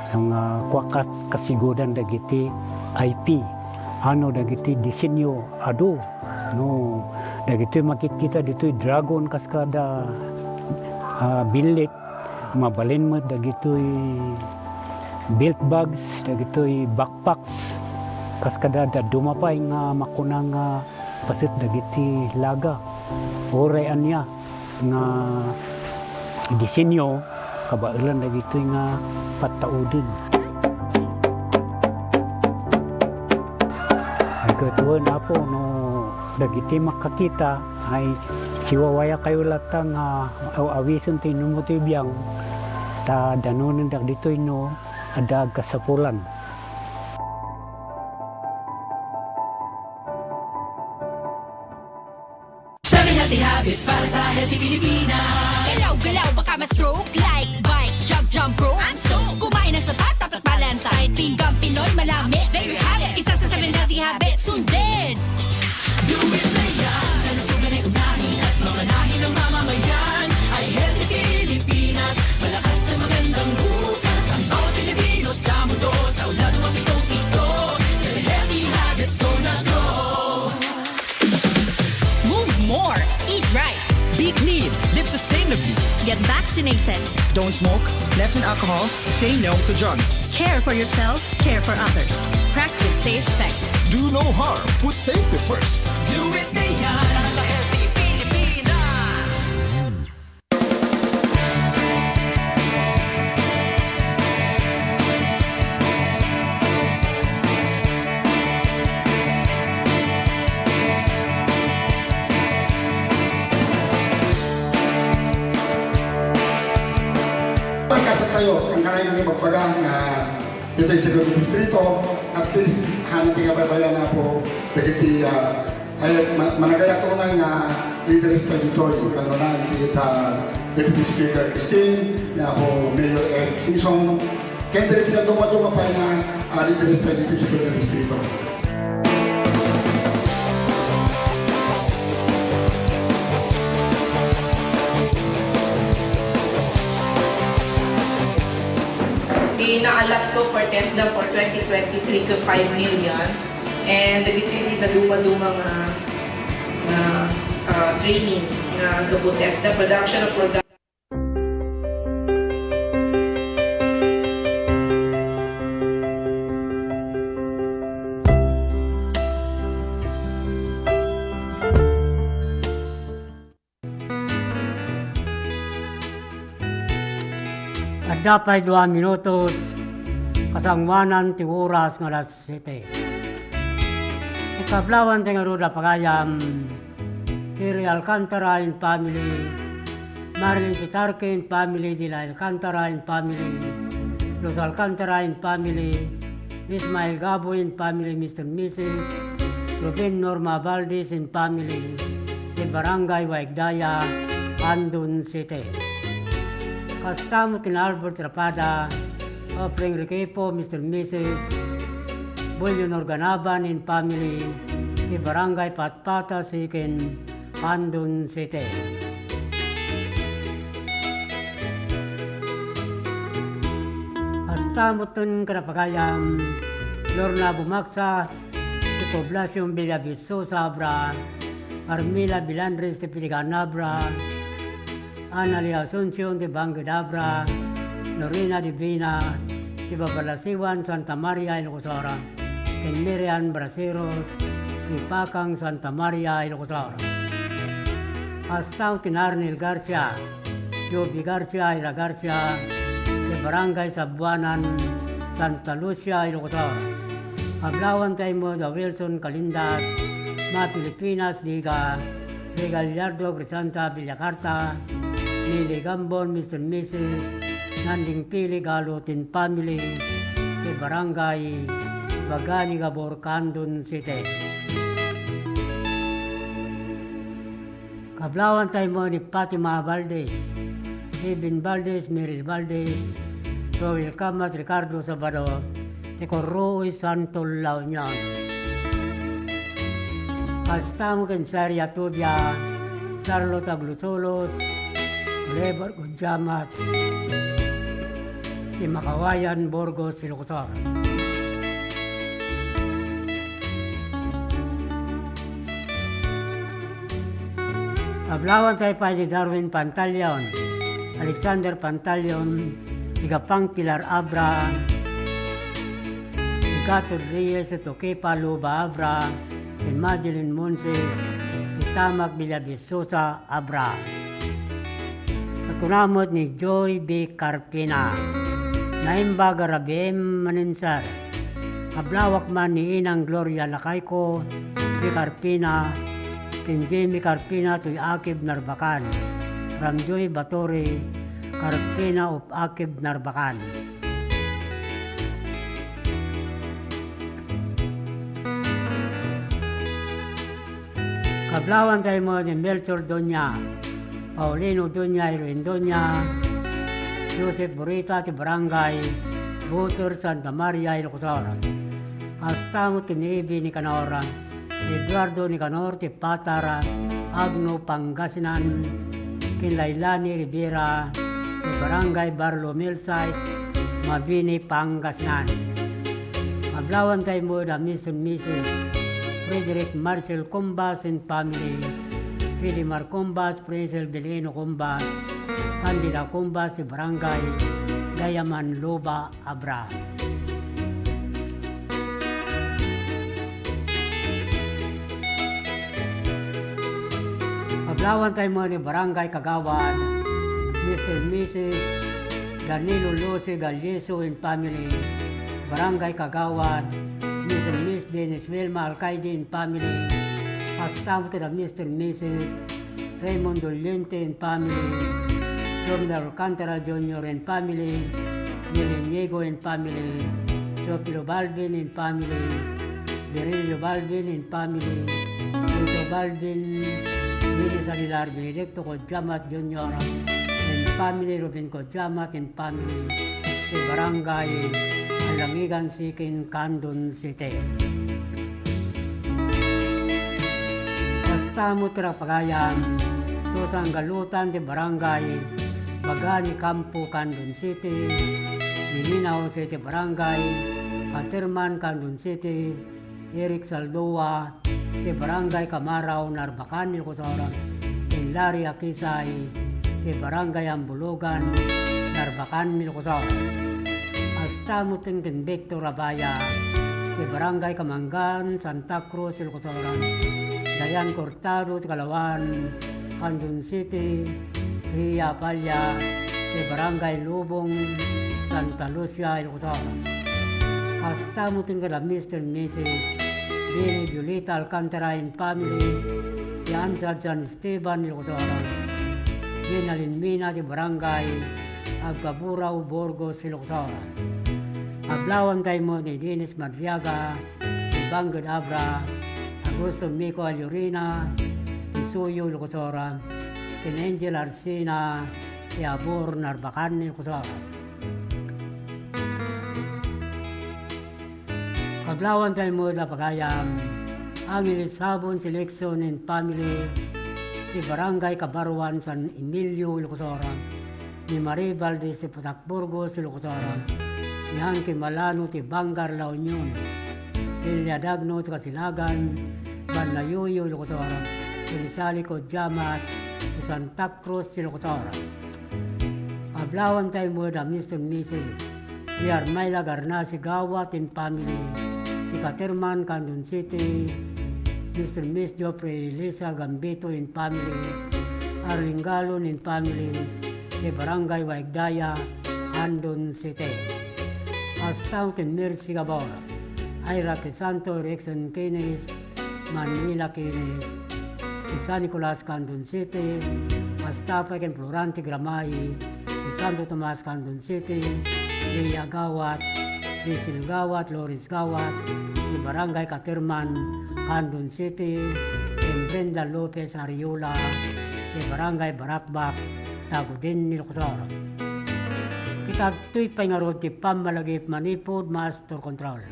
ang kwakas kasigodan dagiti IP ano dagiti disenyo ado no dagiti makikita ditoy dragon kaskada bilit mabalin mo dagitoy belt bags dagitoy backpacks kaskada dumapay nga makunang pasit dagiti laga oray anya nga disenyo kabailan dagitoy nga pataudin ay katuan apo no dagiti makakita ay siwawaya kayo latang awison ti numutibiyang ta danonin dagitoy no adag kasapulan Healthy habits para sa healthy Pilipinas. Galaw-galaw baka ma-stroke like bike, jog, jump, rope. I'm so kumain ng sapat, dapat balance. Kahit pinggang Pinoy manami, there you have it. Isa sa 7 healthy habits, sundin. Do it na yan. Kalusugan ay unahin at mamanahin ng mamamayan. Ay healthy Pilipinas, malakas sa magandang bukas. Ang bawat Pilipino sa mundo, sa uladong ang pitong-pito. 7 healthy habits, go na go. Move more, eat right, Be clean, live sustainably. get vaccinated, Don't smoke, lessen alcohol, say no to drugs. Care for yourself, care for others. practice safe sex. Do no harm. Put safety first. Do it na yan. Sa healthy Pilipinas. Pagkasat kayo, ang kanayin namin magpagang dito yung siguro distrito, at least hanati nga babayan na po dagiti ay managaya ko nga leaderista dito yung kanonan Deputy Speaker Christine nga po Mayor Eric Sison kaya dito na duma-duma pa nga leaderista dito sa siguro distrito. Inaalat ko for TESDA for 2023 ko 5 million and dagiti na duma-duma nga training nga gabo TESDA production of product. at dapat 2 minutos kasangwanan ti oras nga alas 7. Ikablawan ti nga ruda pagayam Kiri Alcantara and family, Marilyn Sitarque and family, Dila Alcantara and family, Los Alcantara and family, Ismael Gabo and family, Mr. and Mrs. Ruben Norma Valdez and family, the Barangay Waigdaya, Andun City. Kastamot in Albert Rapada, offering Requepo, Mr. and Mrs. Bulyon Organaban in family, si Barangay Patpata Sikin, Pandun City. Hasta mutun karapagayam, Lorna Bumaksa, si Poblacion Villaviso Sabra, Armila Bilandres de Piliganabra, Anali Asuncion de Bangadabra, Lorena Divina, si Babalasiwan Santa Maria Ilocosora, Ken Miriam Braceros, si Pakang Santa Maria Ilocosora. Hasta Tinarnil Garcia, Joby Garcia Ira Garcia, si Barangay Sabuanan, Santa Lucia Ilocosora. Hablawan tayo mo da Wilson Calindas, mga Pilipinas Liga, de Gallardo Crisanta Villacarta, Mili Gambon, Mr. and Mrs. Nanding Pili Galutin Family, de Barangay Bagani Gabor, Candon City. Kablawan tayo mo ni Fatima Valdez, Eben Valdez, Meryl Valdez, Roel Kamat, Ricardo Sabado, Teko Roy Santol Launyan. Hasta mo ken Saria Tubia, Charlotte Blutolos, Lebar Gunjamat, si Makawayan Borgos Ilocosor. Ablawan tayo pa ni Darwin Pantaleon, Alexander Pantaleon, Igapang Pilar Abra, Gatod Reyes, Tokepa Luba Abra, and Madeline Monses, Itamak Villavisosa Abra. At kunamot ni Joy B. Carpina, Naimbaga Rabem Maninsar, Kablawak man ni Inang Gloria Lakayko, B. Carpina, Ken Jamie Carpina to Akib Narbacan, Ramjoy Batore, Carpina of Akib Narbacan. Kablawan tayo mo ni Melchor Donya, Paulino Donya, Irwin Donya, Joseph Burita, ti Barangay, Butor, Santa Maria, Ilocosora. Hasta mo tinibi ni Canora, Eduardo Nicanor, ti Patara, Agno Pangasinan, Kilailani Rivera, ti Barangay Barlomil Site, Mabini Pangasinan. Kablawan tayo mo da Mr. and Mrs. Frederick Marcel Combas and family, Pilimar Combas, Princel Belino Combas, Candida Combas, di Barangay Gayaman Loba Abra. Paglawan tayo mo ni Barangay Kagawad, Mr. and Mrs. Danilo Lose Galyeso and family, Barangay Kagawad, Mr. and Miss Dennis Wilma Alcaide and family, Pastam to the Mr. and Mrs. Raymond Doliente and family, Jordan Alcantara Jr. and family, Diego and family, Sopilo Balvin and family, Berilio Balvin and family, Tito Balvin, Bilis Aguilar Benedicto Kodjamat Jr. and family, Robin Kodjamat and family, the Barangay Alamigan Sikin, Candon City. Basta mo Pagayan, Susang Galutan de Barangay, Bagani Campo, Candon City, Liminaw City Barangay, Katerman, Candon City, Eric Saldoa, de Barangay Camaraw, Narbacan, Ilocosora, Hilary Akisay, de Barangay Ambulugan, Narbacan, Ilocosora. Hasta mo tingin Victor Rabaya, de Barangay Kamangan, Santa Cruz, Ilocosora, Dayan Cortado, Kalawan, Candon City, Ria Palya, de Barangay Lubong, Santa Lucia, Ilocosora. Hasta mo tingin Mr. and Mrs. Bini Violeta Alcantara and family, Yansad San Esteban, Ilocosora, Ginalin Mina, de Barangay Agkaburao, Borgos, Ilocosora. Ablawan tayo mo ni Dennis Madriaga, ni Bangod Abra, Augusto Mico Alurina, ni Suyo, Ilocosora, ni Angel Arsina, ni Abor Narbacan, Ilocosora. Paglawan tayo mo na pagayam ang ilisabon selection and family ni Barangay Kabaruan San Emilio, Ilocosora, ni Maribal de Putakburgos, Ilocosora, ni Hanky Malano ti Bangar, La Union, Ilya Dagno ti Kasilagan, Banlayuyo, Ilocosora, Ilisali Kodjamat, ti Santa Cruz, Ilocosora. Paglawan tayo mo na Mr. and Mrs. ni Armayla Garnasi Gawat and family, ni Katerman, Candon City, Mr. and Miss Joffrey Lisa Gambito in family, Arling Galon in family, ni Barangay Waigdaya, Andon City. Astaw kin Mercy Gabora, Ira Santo, Rexon Keynes, Manila Keynes, San Nicolas Candon City, Astapa kin Florante Gramay, Santo Tomas Candon City, Leia Gawat, Rizal Gawat, Loris Gawat, ni Barangay Katerman, Candon City, and Brenda Lopez Ariola, ni Barangay Barakbak, Tagudin, Ilocosora. Kita tuy pangarod ti Pamalagip Manipod Master Control.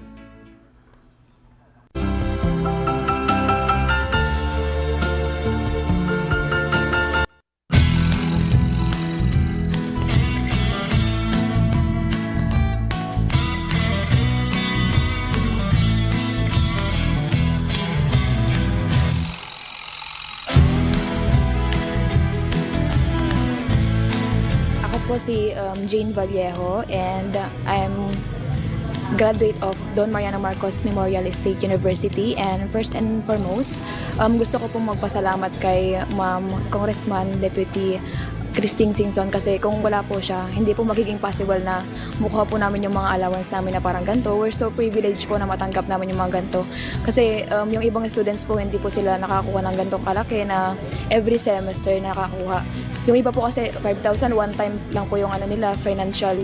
Po si Jane Vallejo and I'm graduate of Don Mariano Marcos Memorial State University, and first and foremost gusto ko pong magpasalamat kay Ma'am Congressman Deputy Christine Singson, kasi kung wala po siya, hindi po magiging possible na mukha po namin yung mga allowance namin na parang ganito. We're so privileged po na matanggap namin yung mga ganito. Kasi yung ibang students po, hindi po sila nakakuha ng ganitong kalaki na every semester nakakuha. Yung iba po kasi 5,000 one time lang po yung nila, financial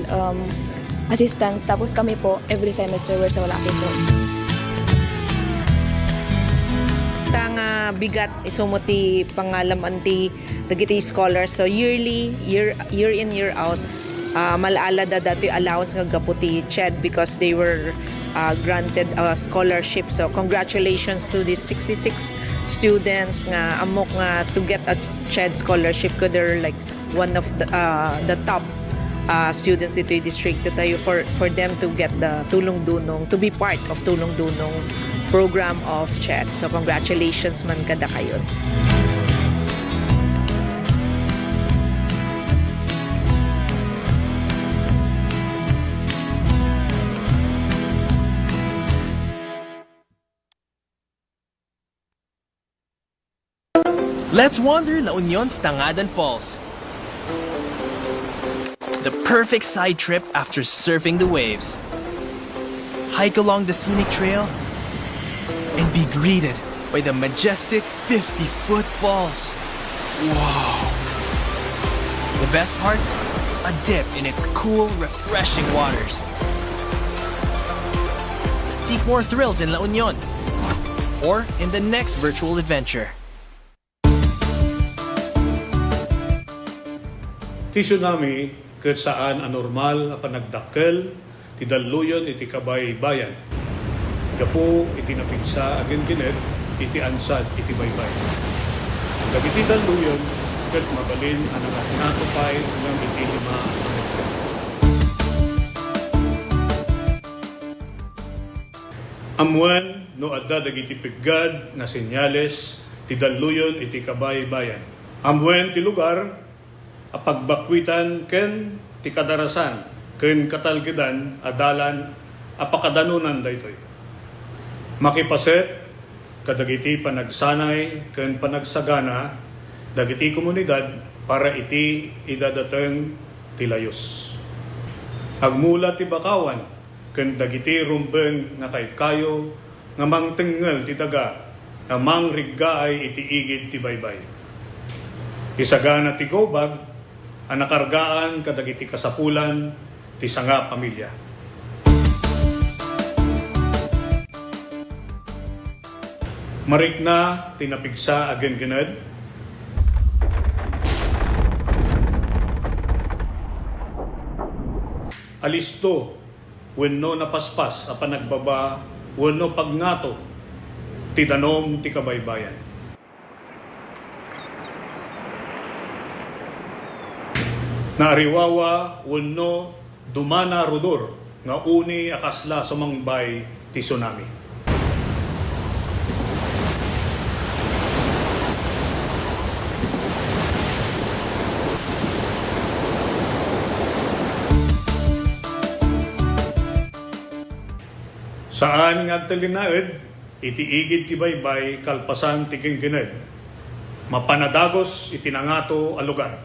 assistance. Tapos kami po, every semester we're so lucky po. Bigat isumuti pangalam anti dagiti scholars, so year in year out malaala da dati allowance nga gaputi CHED because they were granted a scholarship. So congratulations to these 66 students nga amok nga to get a CHED scholarship, ko they're like one of the top students dito yung district tayo for them to get the Tulong Dunong, to be part of Tulong Dunong program of CHED. So congratulations man kada kayo. Let's wander La Union's Tangadan Falls. The perfect side trip after surfing the waves. Hike along the scenic trail and be greeted by the majestic 50-foot falls. Whoa! The best part? A dip in its cool, refreshing waters. Seek more thrills in La Union or in the next virtual adventure. Ti tsunami ket saan anormal a panagdakkel ti daluyon iti kabay-bayan. Gapo iti napigsa agen kinet iti ansad iti baybay. Dagiti daluyon ket mabalin ang natupay ng iti 5 metro. Amuan no adda dagiti piggad na senyales ti daluyon iti kabay-bayan. Amuan ti lugar a pagbakwitan ken ti kadarasan ken katalgedan adalan a pakadanunan daytoy. Makipaset kadagiti panagsanay ken panagsagana dagiti komunidad para iti idadateng ti layos. Agmula ti bakawan ken dagiti rumbeng nga kayo nga mangtengel ti daga nga mangriggaay iti igid ti baybay. Isagana ti gobag ang nakargaan kadagiti kasapulan ti sanga pamilya. Marikna tinapigsa agen gened. Alisto wenno napaspas a panagbaba wenno pagnato ti danom ti kabaybayan. Naariwawa wenno dumana rudor nga uni akasla sumangbay ti tsunami. Saan nga talinaed, itiigid ti baybay kalpasan ti kingkined. Mapanadagos itinangato a lugar.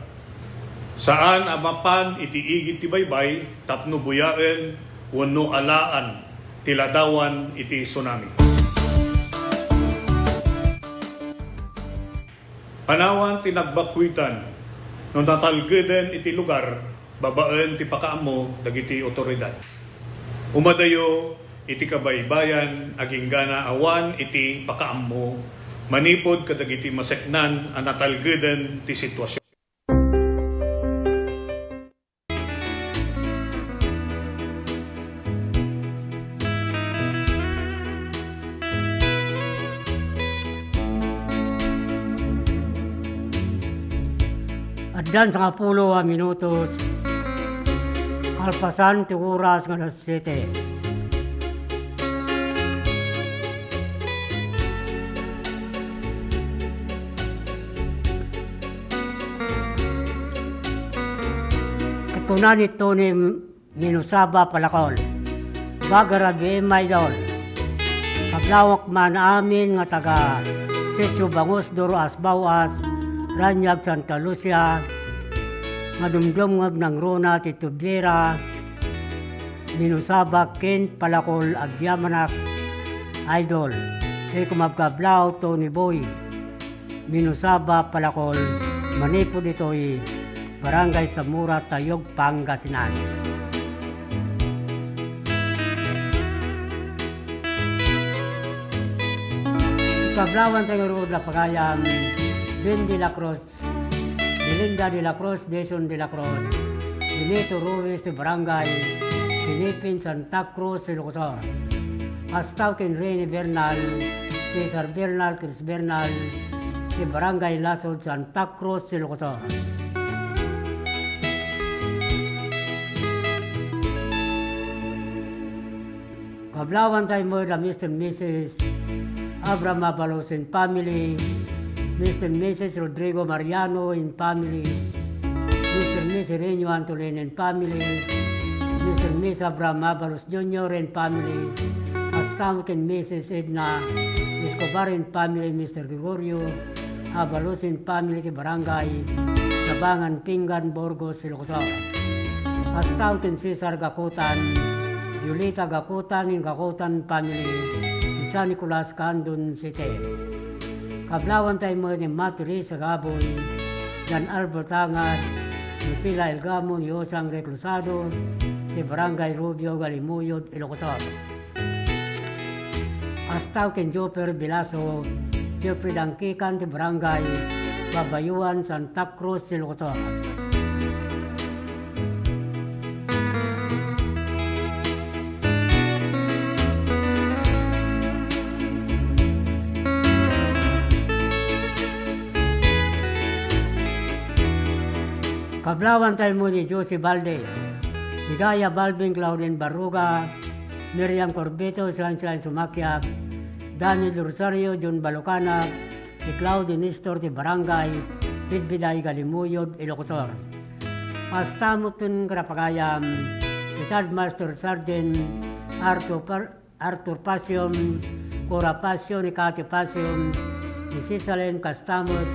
Saan amapan itiigid ti baybay tapno buyaen wenno alaan tiladawan iti tsunami. Panawan tinagbakwitan no natalgeden iti lugar babaen ti pakaammo dagiti otoridad. Umadayo iti kabaybayan aging gana awan iti pakaammo manipod kadagiti maseknan a natalgeden ti sitwasyon. At dan sa 10 minutos, alpasan ti oras nga alas 7. Katunan ito ni Minusaba Palakol, Bagarabi Maydol, kaglawak man amin nga taga Sitio Bangus Duro Asbawas, Ranyag Santa Lucia, madumdumngab ng Rona Titubiera, Minusaba Ken Palakol Agyamanak, Idol, kay kumagkablaw Tony Boy, Minusaba Palakol, manipod ito'y Barangay Samura, Tayog, Pangasinan. Kablawan tayo rood na pagayam, Ben de la Cruz, Belinda de la Cruz, Jason de la Cruz, Benito Ruiz de Barangay, Pilipin Santa Cruz, Ilocosor, Astautin Rene Bernal, Cesar Bernal, Chris Bernal, de Barangay Lasod, Santa Cruz, Ilocosor. Kablawan tayo mo na Mr. and Mrs. Abraham Abalos and family, Mr. and Mrs. Rodrigo Mariano and family, Mr. and Mrs. Reño Antolin and family, Mr. and Mrs. Abraham Abalos Jr. and family, Astamut and Mrs. Edna Escobar and family, Mr. Gregorio Abalos and family ti Barangay Nabangan, Pingan, Burgos, Ilocosor. Astamut and Cesar Gakutan, Yulita Gakutan ng Gakutan family, San Nicolas Candon City. Kablawan tayo mo ni Matri sa Gaboy, Dan Albert Angat, Lucila Elgamo, Yosang Reclusado, si Barangay Rubio, Galimuyod, Ilocosor. Astaw ken Joper Bilaso, Jeffrey Dangkikan, si Barangay Babayuan, Santa Cruz, Ilocosor. Kablawan tayo mo ni Josie Valdez, Ligaya Balvin Claudine Baruga, Miriam Corbeto, Sunshine Sumakiak, Daniel Rosario, John Balocana, si Claudio Nistor, ti Barangay, Bidbiday Galimuyod, Ilocosor. Pastamutun Karapagayam, Richard Master Sergeant Arthur Passion, Cora Passion, Ikati Passion, si Cesalen Castamut,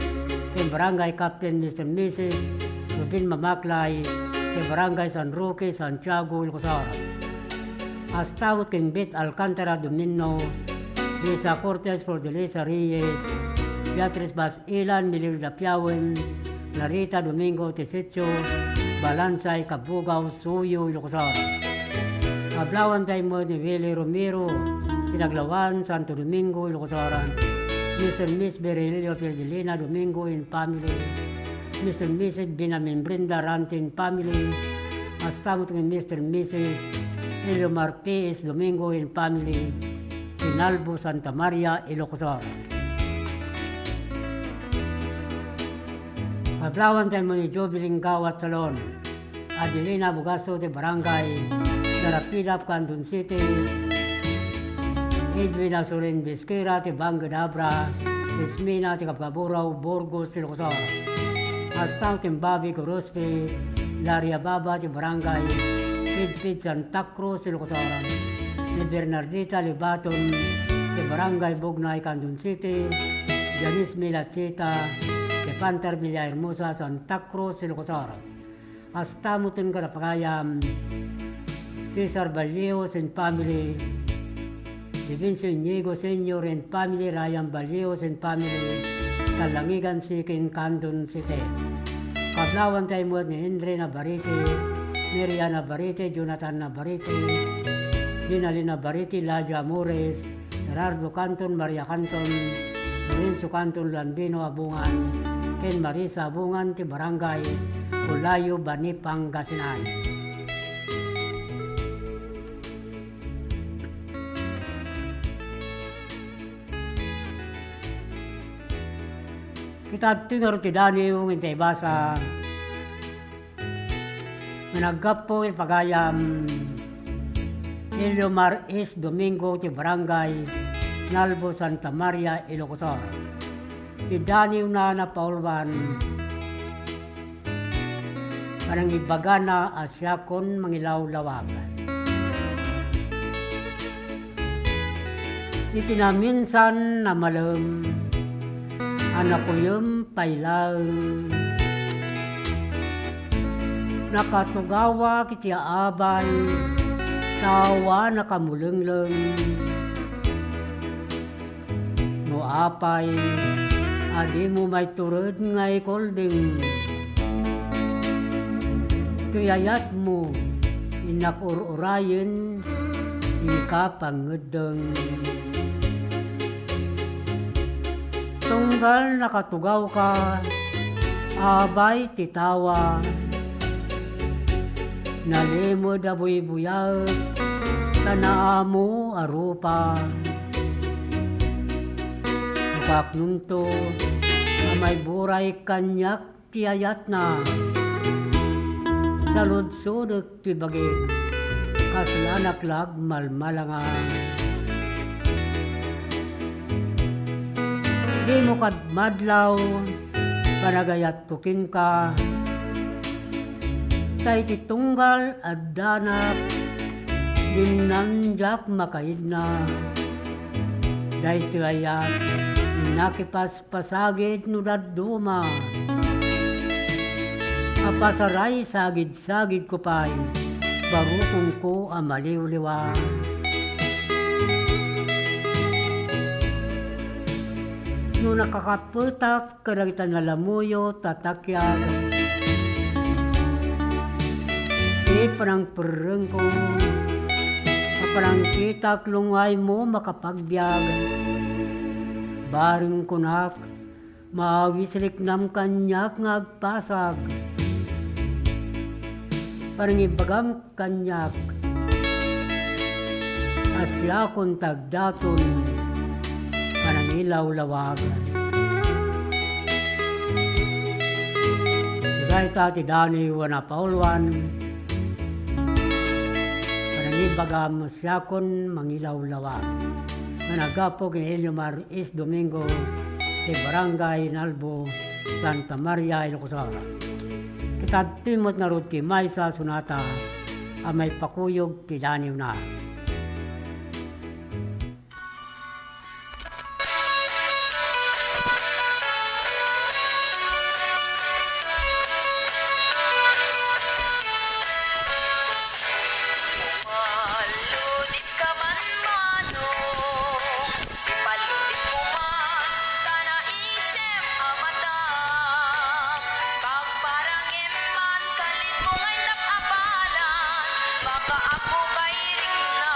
si Barangay Captain Mr. Mrs. Rubin Mamaklay, sa Barangay San Roque, Santiago, Ilocosor. Astawat king Bit Alcantara Domino, Lisa Cortez Fortaleza Reyes, Beatriz Bas Ilan, Milirda Piawen, Larita Domingo Tesitio, Balansay, Kabugaw, Suyo, Ilocosor. Kablawan tayo mo ni Willie Romero, Pinaglawan, Santo Domingo, Ilocosoran, Mr. and Miss Berilio Pirgelina Domingo in family, Mr. and Mrs. Binamin Brenda Rantin family, Astamot ng Mr. and Mrs. Eliomar P.S. Domingo in family, Inalbo Santa Maria, Ilocos. Kablawan tayo mo ni Jobeling Gawat Salon, Adelina Bugaso de Barangay, Darapilap, Candon City, Edwina Sorin Bisquera, de Bangadabra, Esmina, de Capcaburaw, Burgos, Ilocos. Astang Timbabi, Corospe, Laria Baba, de Barangay, Pidpid, Santa Cruz, Ilocos. De Bernardita Libaton, de Barangay Bugnay, Candon City, Janice Milachita, de Pantar Villahermosa, Santa Cruz, Ilocos. Hasta mutin Karapagayam, Cesar Balleos and family, de Vincio Inigo Senior and family, Ryan Balleos and family, Talangigan Siking, Candon City. Kablawan tayo mo ni Henry Navarrete, Miriana Navarrete, Jonathan Navarrete, Ginalina Navarrete, Laja Amores, Gerardo Canton, Maria Canton, Lorenzo Canton, Landino Abungan, Ken Marisa Abungan, ti Barangay, Ulayo, Bani, Pangasinan. Kita tingaro ti Dani yung intay basa, managap po ipagayam, Eliomar S. Domingo, ti Barangay, Nalbo, Santa Maria, Ilocos. Ti Dani na napaulwan, parang ibagana asyakon mangilaw-lawag. Iti na minsan na malam, anak ko yung pailaw. Nakatugawa kiti abay, tawa nakamulunglung. No apay, adi mo may turod ngay kolding. Kayayat mo, inakur-urayin, ikapangudong. Tunggal nakatugaw ka, abay titawa, nalimod abuy-buyag, tanaa arupa. Bukak nunto, na may buray kanyak tiyayat na, salud-sudok tibagig, kaslanaklag malmalangan. Di mo kad madlaw, panagayat tukin ka, tay titunggal at danak, dinanjak makaid na, day tiyayat, nakipas pasagid nudad duma, apasaray sagid-sagid ko pa'y, barukong ko amaliw-liwa. No nakakaputak, karagitan na lamuyo, tatakyag. Parang pereng ko, parang kitak lungay mo makapagbiag. Bareng kunak, mawislik nam kanyak ngagpasag. Parang ibagam kanyak, asya kong tagdaton, parang ilaw-lawagan. Sigay tati Dani wana paulwan, parang ibagam asya kong mangilaw-lawagan. Managapog ni Eliomar S. Domingo, sa Barangay Nalbo, Santa Maria, Ilocos. Timot na rod ki Maysa Sunata, amay pakuyog ti Daniw na. Ako kay ring na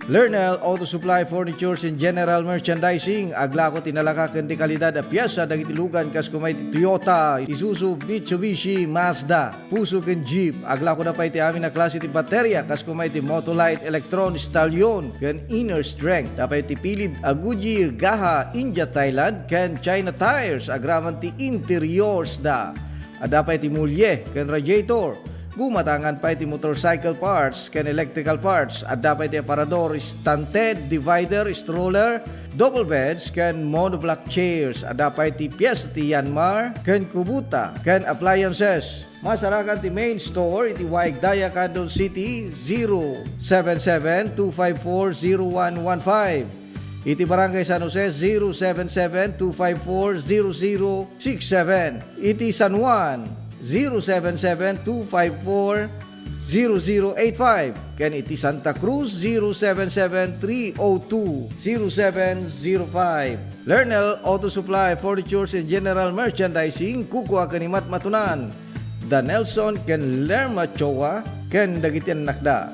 Lernel Auto Supply Furnitures and General Merchandising. Agla ko tinalaka ken di kalidad a piyesa dagiti lugan kas kumay Toyota, Isuzu, Mitsubishi, Mazda, Puso ken Jeep. Agla ko na pa iti amin na klase ti baterya kas kumay ti Motolite, Electron, Stallion ken Inner Strength. Tapay ti pilid a Goodyear, Gaha, India, Thailand ken China Tires. Agraman ti interiors da. Adapay ti mulye ken radiator. Gumatangan pa iti motorcycle parts ken electrical parts. Adda pa iti aparador, stunted, divider, stroller, double beds ken monoblock chairs. Adda pa iti piyesa ti Yanmar ken Kubota ken appliances. Masarakan ti main store iti Waigdaya, Quezon City 077-254-0115. Iti Barangay San Jose 077-254-0067. Iti San Juan 077-254-0085. Ken iti Santa Cruz 077-302-0705. Lernel Auto Supply Furnitures and General Merchandising. Kukua kanimat matunan Da Nelson ken Lerma Chowa ken dagitian nakda.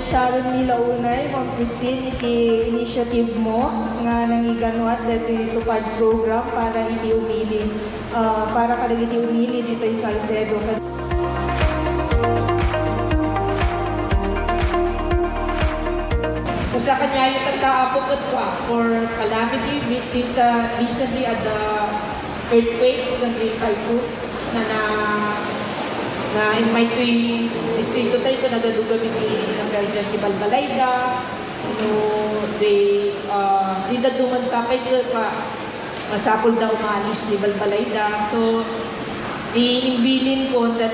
Sharon Milaunay, Ma'am Christine, iti initiative mo nga nangiganuat dito itupad program para iti umili, para kadag iti umili dito yung Salcedo. Basta kanya yung tagkaapupot ko for calamity victims recently at the earthquake ng Great Typhoon na invite ko yung distrito tayo ko nagadugan ng dyan si Balbalayda. Di daduman sa akin pa masapol daw umalis si Balbalayda. So, iimbilin ko na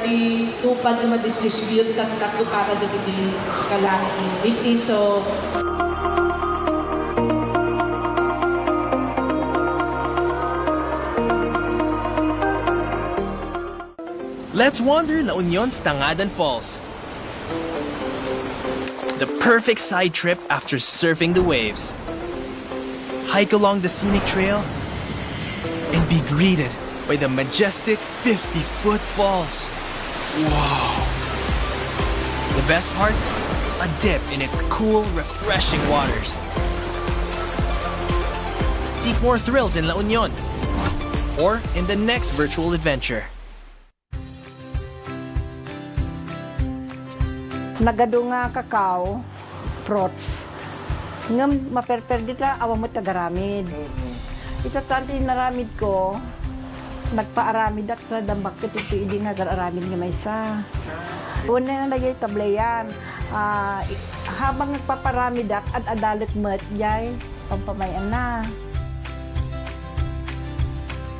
tupad na ma-distribute kang takto para doon yung calamity victims. So, Let's wander La Union's Tangadan Falls. The perfect side trip after surfing the waves. Hike along the scenic trail and be greeted by the majestic 50-foot falls. Wow! The best part? A dip in its cool, refreshing waters. Seek more thrills in La Union or in the next virtual adventure. Nagado nga kakao, fruits. Ngam maperper dita awa mo tagaramid. Ito tanti naramid ko, nagpaaramid at sa dambak ko hindi nga aramid nga may isa. Una na lagay tablayan. Habang nagpaparamid at adalit mo at yay, pampamayan na.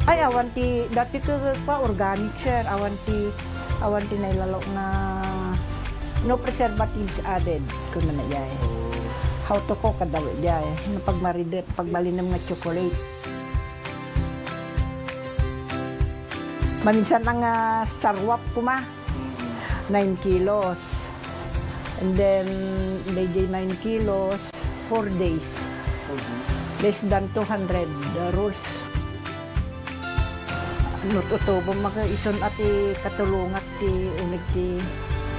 Ay, awanti, dati ko pa organic sir, awanti na ilalok na no preservatives added ko na yay. How to cook ka daw yay, na pagmaride, pagbalinam ng chocolate. Maminsan ang sarwap ko 9 kilos. And then, lagay 9 kilos, 4 days. Less than 200 rules. Nututubo maka-ison at katulungat ti unig ti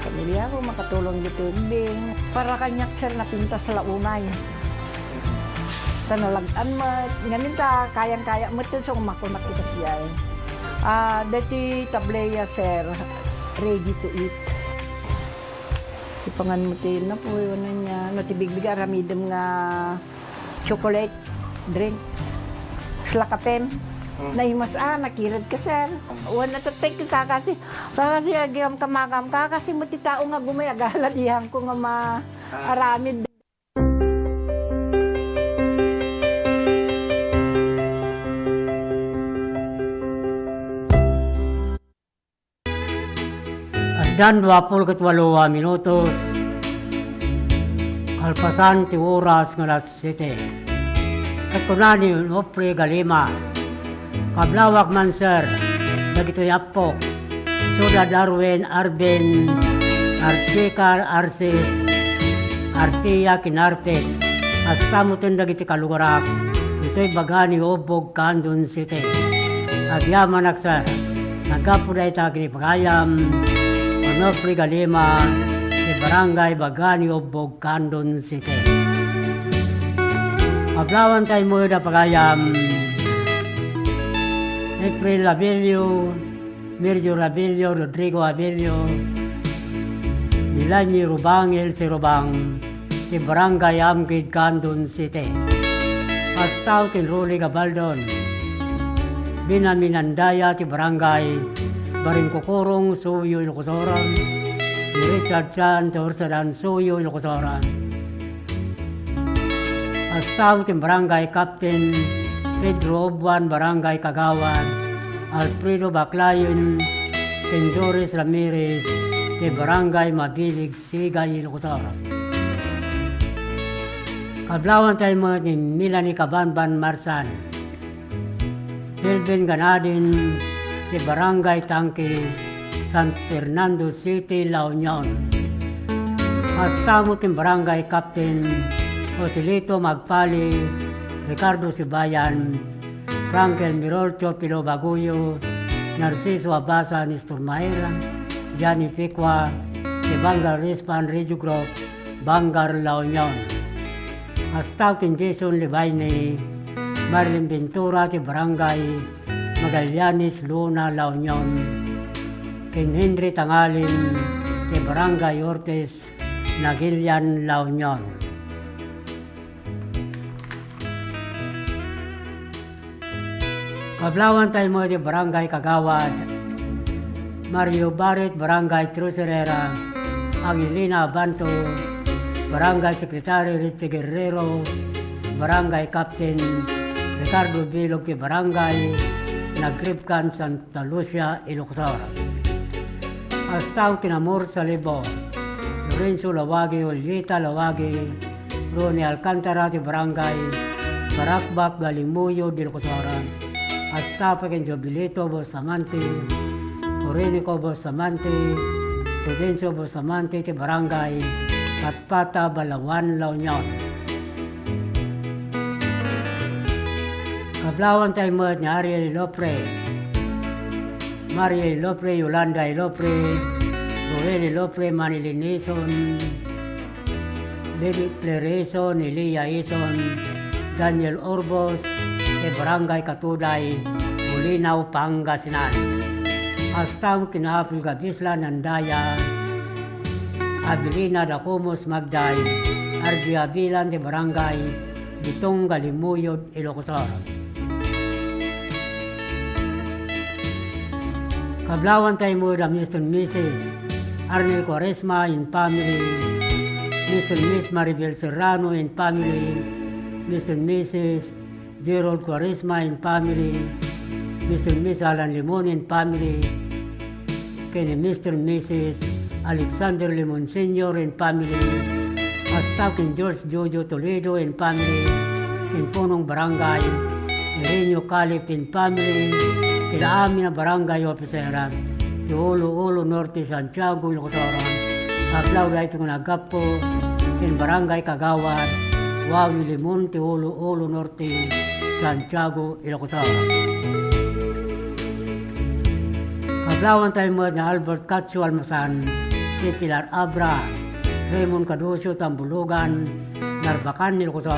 pamilya ko, makatulong dito bing. Para kanyak siya napinta sa launay. Sa nalagaan mo, nganin ta, kayang-kaya mo ito, so makunak kita siya. Dati tableya sir, ready to eat. Ipangan mo tayo na po, yun niya. Natibig-big aramidam nga chocolate drink. Slakapem. Nahimas nakirad ka sir. Wala tatay ka kasi. Kasi agam kamagam ka kasi mo ti tao nga gumayagala diyan ko nga maaramid. Dan 28 minutos. Kalpasan ti oras ng alas 7. At kunani Nofre Galima. Kablawak man sir. Dagito'y apok. Soda Darwin Arben Archikar Arsis Artia Kinarpet. Hasta mo dagiti kalugarak. Ito'y bagani Obog Kandun City. Agyamanak sir. Nagkapuday tagini pagayam. Nofre Galima, sa Barangay Bagani Obog, Kandun City. Paglawan tayo mo na pagayam, April Abilio, Mirjo Abilio, Rodrigo Abilio, Milanyi Rubangil si Rubang, sa Barangay Amgid, Kandun City. Pastaw Kinruli Gabaldon, Binaminandaya ti Barangay Baring Kukurong, Suyo, Ilocosoran, Richard Chan, Torsadan, Suyo, Ilocosoran. Pastaw tim Barangay Captain Pedro Obwan, Barangay Kagawan, Alfredo Baclayon, Tendoris Ramirez, ti Barangay Mabilig, Sigay, Ilocosoran. Kablawan tayo mo ni Milani Kabanban Marsan, Kelvin Ganadin, ti Barangay Tangki, San Fernando City, La Union. Hasta mo ti Barangay Captain Joselito Magpali, Ricardo Sibayan, Frankel Mirolcho Pilo Baguyo, Narciso Abasa Nistor Maera, Johnny Picua, ti Bangar Rispan Radio Group, Bangar, La Union. Hasta ti Jason Libayne, Marilyn Ventura ti Barangay Magallanes, Luna, La Union. King Henry Tangalin, ti Barangay Ortiz, Nagilian, La Union. Kablawan tayo mo ti Barangay Kagawad, Mario Barret, Barangay Trucerera, Angelina Abanto, Barangay Secretary Richie Guerrero, Barangay Captain Ricardo Bilog ti Barangay Nagribkan, Santa Lucia, Ilocosoran. Astaw Tinamor Salibo, Lorenzo Lawagi, Ollita Lawagi, Roni Alcantara ti Barangay Barakbak, Galimuyo, Ilocosoran. Astaw Pekin Jobilito, Bustamante, Orinico Bustamante, Prudencio Bustamante ti Barangay Katpata, Balawan, La Union. Kablawan tayo mo ni Ariel Lopre, Mariel Lopre, Yolanda Lopre, Roel Lopre, Manilin Ison, Lady Plereson, Elia Ison, Daniel Orbos, e Barangay Katuday, Bulinaw, Pangasinan. Hasta Kinahapil Gabisla, Nandaya, Abilina Dacomos Magday, Argiabilan de Barangay Bitong Galimuyod, Ilocos. Kablawan tayo mo da Mr. and Mrs. Arnel Quaresma and family, Mr. and Miss Maribel Serrano and family, Mr. and Mrs. Gerald Quaresma and family, Mr. and Miss Alan Limon and family, kini Mr. and Mrs. Alexander Limon Sr. and family, hasta kin George Jojo Toledo and family, kin Punong Barangay, Irenyo Calip and family, kila amin na barangay officeran, Ulo Norte, Santiago, Ilocos. Kablaw da itong nagapo, kin barangay Kagawad, Wawi Limon, Ulo Norte, Santiago, Ilocos. Kablawan tayo mo na Albert Cacho Almasan, si Pilar Abra, Raymond Cadosio Tambulugan, Narbacan, Ilocos.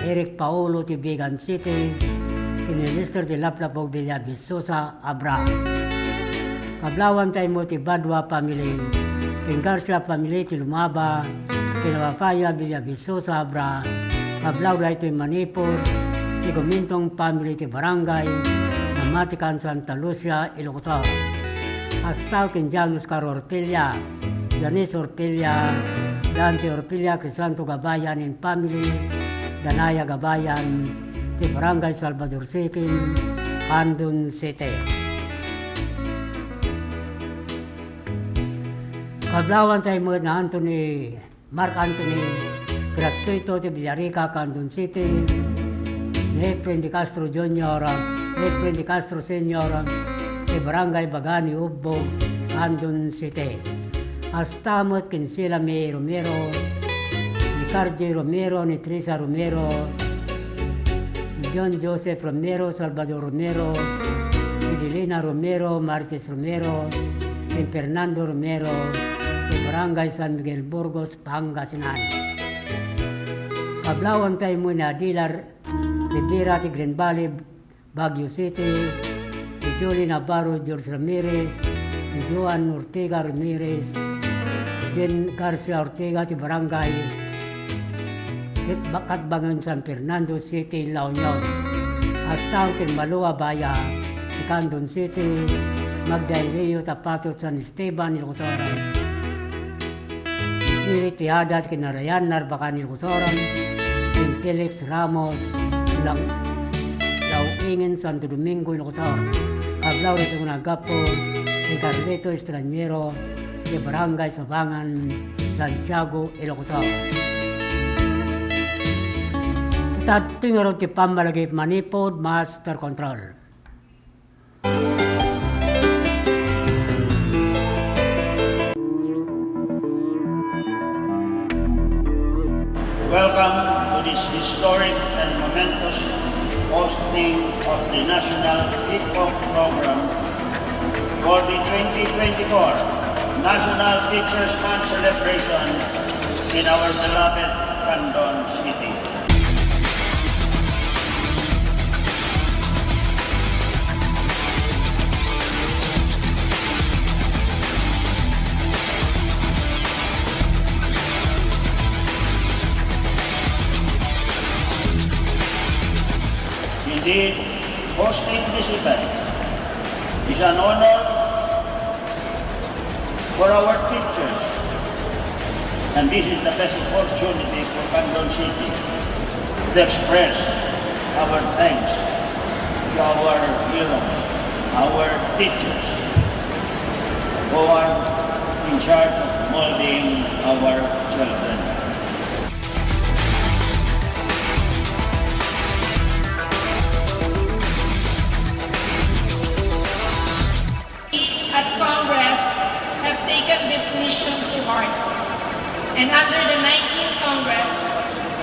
Eric Paulo, Tibigan City, kini Mr. de Laplapog Villa Visosa, Abra. Kablawan tayo mo ti Badwa family, kin Garcia family, ti Lumaba, Pinawapaya Villa Visosa, Abra. Kablaw da ito Manipur, ti Gumintong family, ti Barangay, Namatikan, Santa Lucia, Ilocos. Hasta kin Janus Caro Orpilla, Janice Orpilla, Dante Orpilla, Crisanto Gabayan in family, Danaya Gabayan, ti Barangay Salvador City, Andon City. Kablawan tayo mo na Mark Anthony Gratuito, ti Villarica, Andon City, Efren de Castro Jr., Efren de Castro Sr., ti Barangay Bagani, Ubbo, Andon City. Hasta mo kin sila May Romero, ni Carje Romero, ni Teresa Romero, John Joseph Romero, Salvador Romero, Fidelina Romero, Martes Romero, si Fernando Romero, si Barangay San Miguel Burgos, Pangasinan. Kablawan tayo mo na Dilar Rivera, ti Green Valley, Baguio City, si Julie Navarro, George Ramirez, si Juan Ortega Ramirez, Jen Garcia Ortega, ti Barangay Katbangan, San Fernando City, La Union. Hasta kin Malua Baya, Candon City, Magdaleo Tapato, San Esteban, Ilocos. Pili Tiadat, Kinarayan, Narbacan, Ilocos. Kin Felix Ramos, Lauingin, Santo Domingo, Ilocos. Kablaw rin itong nagapo, si Carleto Estranyero, si Barangay Sabangan, Santiago, Ilocos. Tating aro ti pamalagay Manipod Master Control. Welcome to this historic and momentous hosting of the National Hip-Hop Program for the 2024 National Teachers' Month celebration in our beloved Candon City. Indeed, hosting this event is an honor for our teachers, and this is the best opportunity for Candon City to express our thanks to our heroes, our teachers, who are in charge of molding our children. At Congress have taken this mission to heart. And under the 19th Congress,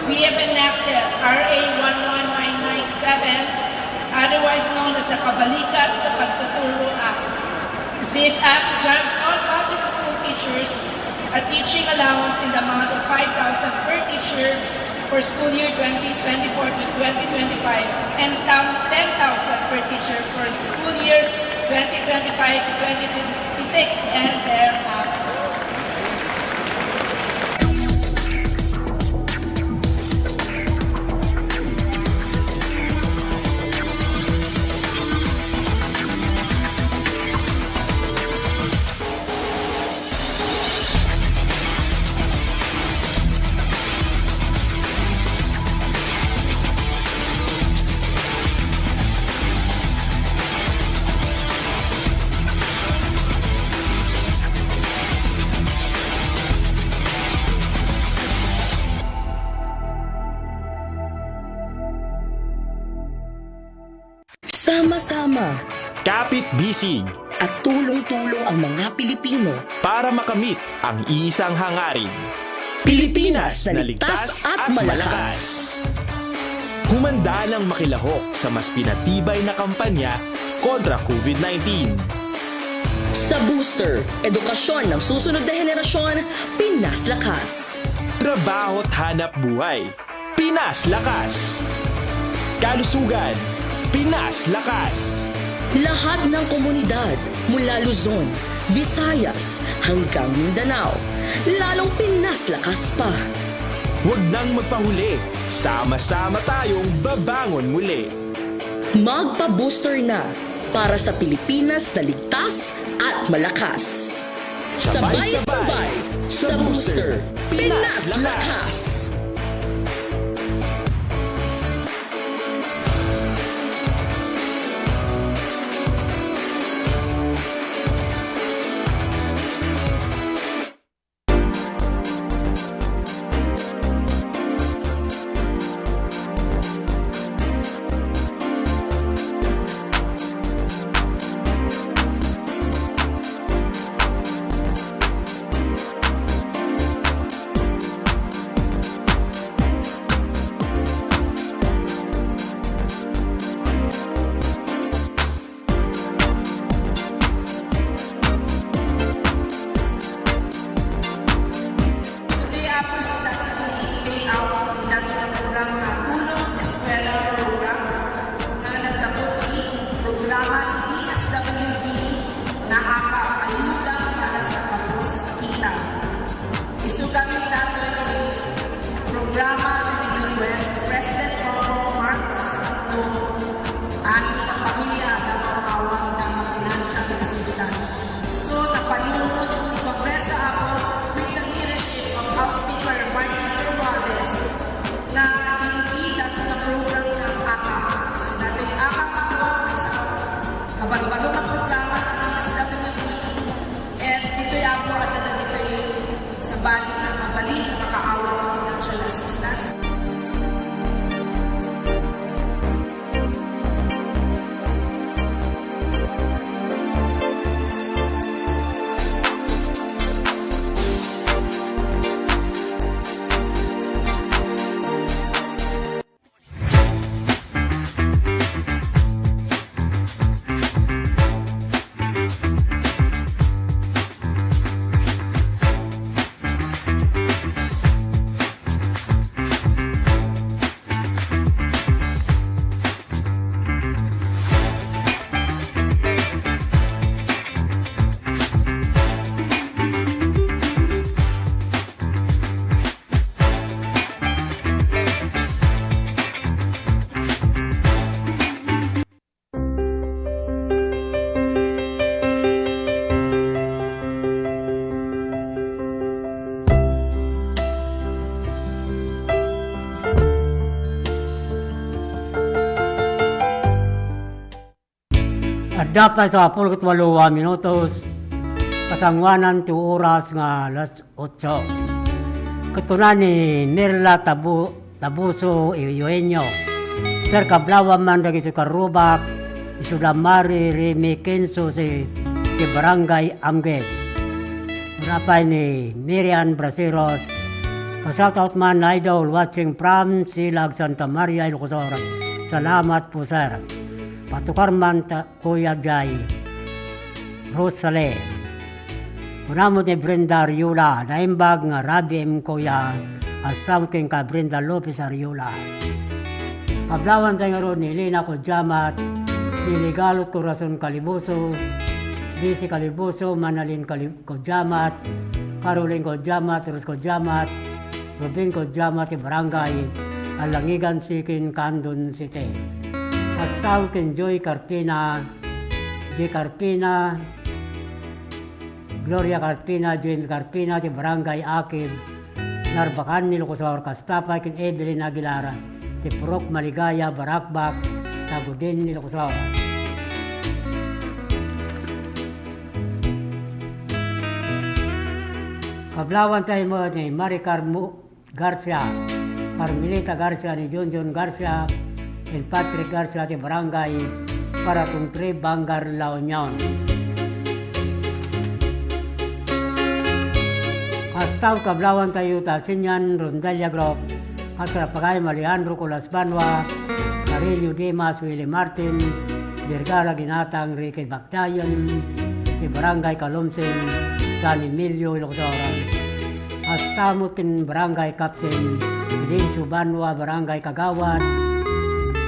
we have enacted RA 11997, otherwise known as the Kabalikat sa Pagtuturo Act. This act grants all public school teachers a teaching allowance in the amount of 5,000 per teacher for school year 2024 to 2025 and 10,000 per teacher for school year 2025 to 2026 and thereafter. Sama-sama kapit-bisig at tulong-tulong ang mga Pilipino para makamit ang isang hangarin. Pilipinas na ligtas at malakas. Humanda ng makilahok sa mas pinatibay na kampanya kontra COVID-19. Sa booster, edukasyon ng susunod na henerasyon, Pinas Lakas. Trabaho't hanap buhay, Pinas Lakas. Kalusugan, Pinas Lakas. Lahat ng komunidad mula Luzon, Visayas hanggang Mindanao, lalong Pinas Lakas pa. Huwag nang magpahuli, sama-sama tayong babangon muli. Magpa-booster na para sa Pilipinas na ligtas at malakas. Sabay-sabay sa booster, Pinas Lakas. Today, apos natin pay out ng dating programa Tulong Eskwela Program na nagdaputi programa ni DSWD na ayuda para sa pagpuskita. Isugamit nato yung programa na nag-request President Bongbong Marcos at amin na pamilya na mawawang ng financial assistance. So, napanunod, ipapresa ako with the leadership of House Speaker Martin Romualdez na inigitan ng program ng AKAP. So, dati yung AKAP ako, isa kabalo ng programa ng DSWD. And dito'y ako at dito'y sa bali na mabalik na makaawa ng financial assistance. At dapat sa 48 minutos, kasangwanan 2 oras nga alas 8. Katunan ni Mirla Tabuso Eugenio. Sir Kablawa man dagi sa Karubak, isudamari Remy Kenso si Barangay Amged. Murapay ni Miriam Braceros. Pasoutout man idol watching from Silag Santa Maria, Ilocos. Salamat po sir. Patukar man Kuya Jai Rosale. Unamot ni Brenda Ariula, naimbag nga Rabi M. Kuya, astamting ka Brenda Lopez Ariula. Kablawan tayo ron ni Lina Kodjamat, Niligalot Corazon Calibuso, Lisi Calibuso, Manalin Kodjamat, Caroline Kodjamat, Ros Kodjamat, Robin Kodjamat, Barangay, Alangigan Sikin, Candon City. Pastaw ken Joy Carpina, J. Carpina, Gloria Carpina, Jane Carpina, ti Barangay Akib, Narbacan ni Lucosor, Kastapay ken Evelyn Aguilara, ti Purok Maligaya, Barakbak, Tagudin ni Lucosor. Kablawan tayo mo ni Maricar Garcia, Carmelita Garcia, ni John Garcia, and Patrick Garcia, ti Barangay para tungkre Banggar La Union. Hasta kablawan tayo tasinyan Rondalia Group, at rapagay Alejandro Colas Banwa, Carillo Dimas, Willie Martin, Vergara Ginatang, Ricky Bactayan, si Barangay Kalumsing, San Emilio, Ilocos. Hasta mutin Barangay Captain Elisio Banwa, Barangay Kagawad,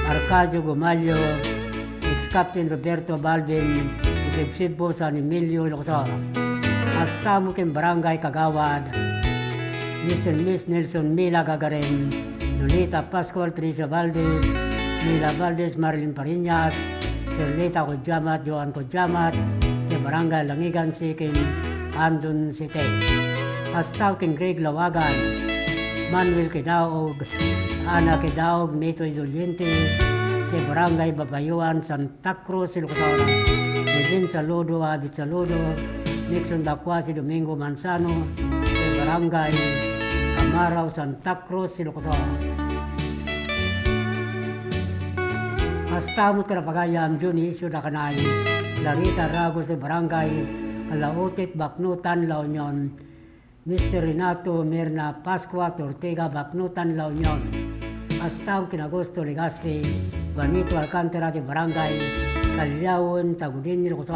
Arcadio Gumalyo, Ex-Captain Roberto Balvin, Isip-Sibo, San Emilio, Ilocos. Hasta mutin Barangay Kagawad, Mr. and Miss Nelson Mila Gagarin, Lolita Pascual, Teresa Valdez, Mila Valdez, Marilyn Pariñas, Serlita Kodjamat, Joan Kodjamat, sa Barangay Langigan Sikin, Andon City. Hasta king Greg Lawagan, Manuel Kidaog, Ana Kidaog, Mitoy Doliente, sa Barangay Babayuan, Santa Cruz, Ilocos. Medin Saludo, Abit Saludo, Nixon Dakwasi, Domingo Manzano, sa Barangay Amaraw, Santa Cruz, Ilocos. Hasta mo karapagayam Juni Isyo na kanay, Larita Ragos sa Barangay Alautit, Baknutan, La Union, Mr. Renato Mirna Pascua, Ortega, Baknutan, La Union. Hasta mo kinagusto Legaspi, Vanito Alcantara sa Barangay Kalyawan, Tagudin, Ilocos.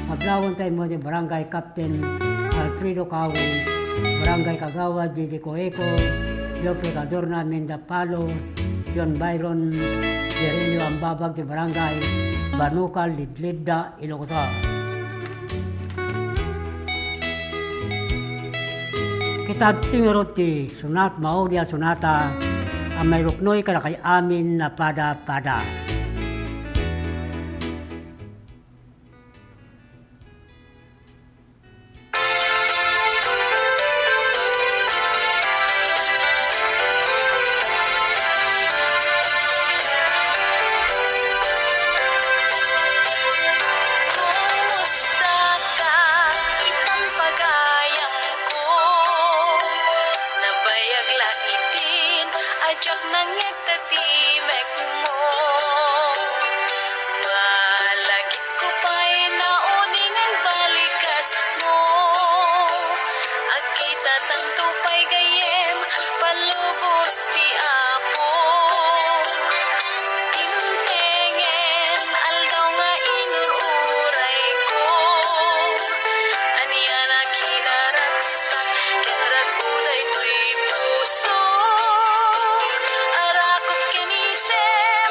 Maglawan tayo mo sa Barangay Captain Alfredo Cawis, Barangay Kagawa, Gigi Coeco, Lope Cadorna, Mendapalo, John Byron, Jerilio Ambabag sa Barangay Banukal, Lidlidda, Ilocos. Kita tingurot ti sunat maudya sunata ang may ruknoy kada kay amin na pada-pada. Ajak nangit tatimek mo. Malagit ko pa'y nauding ang balikas mo. At kita tanto pa'y gayem, palubos ti apo. Timtengen, aldaw nga inururay ko. Aniya na kinaragsak, kinaraguday to'y puso. Arakot kinisem,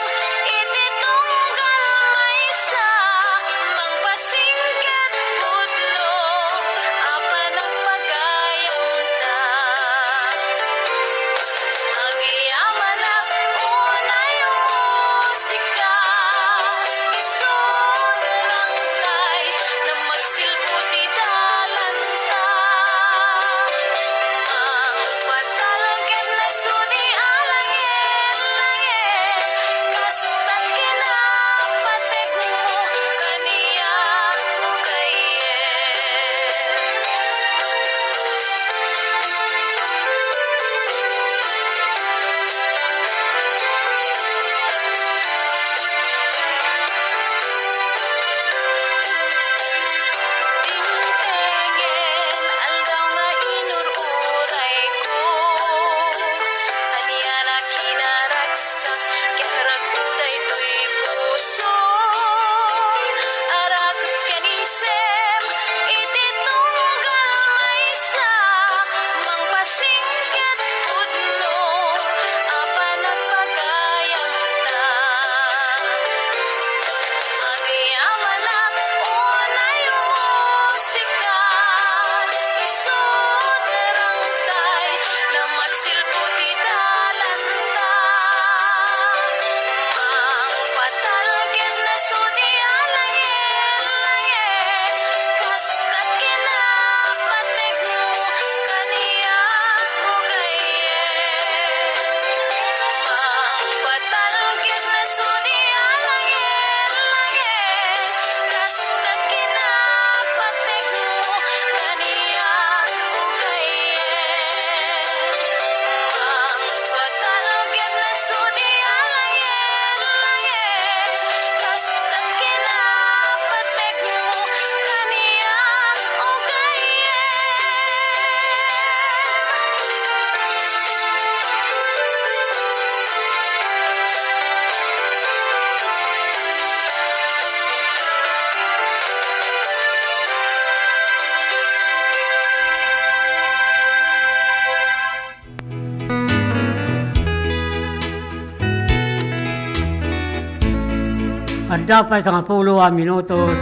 At dapat sa 10 minutos,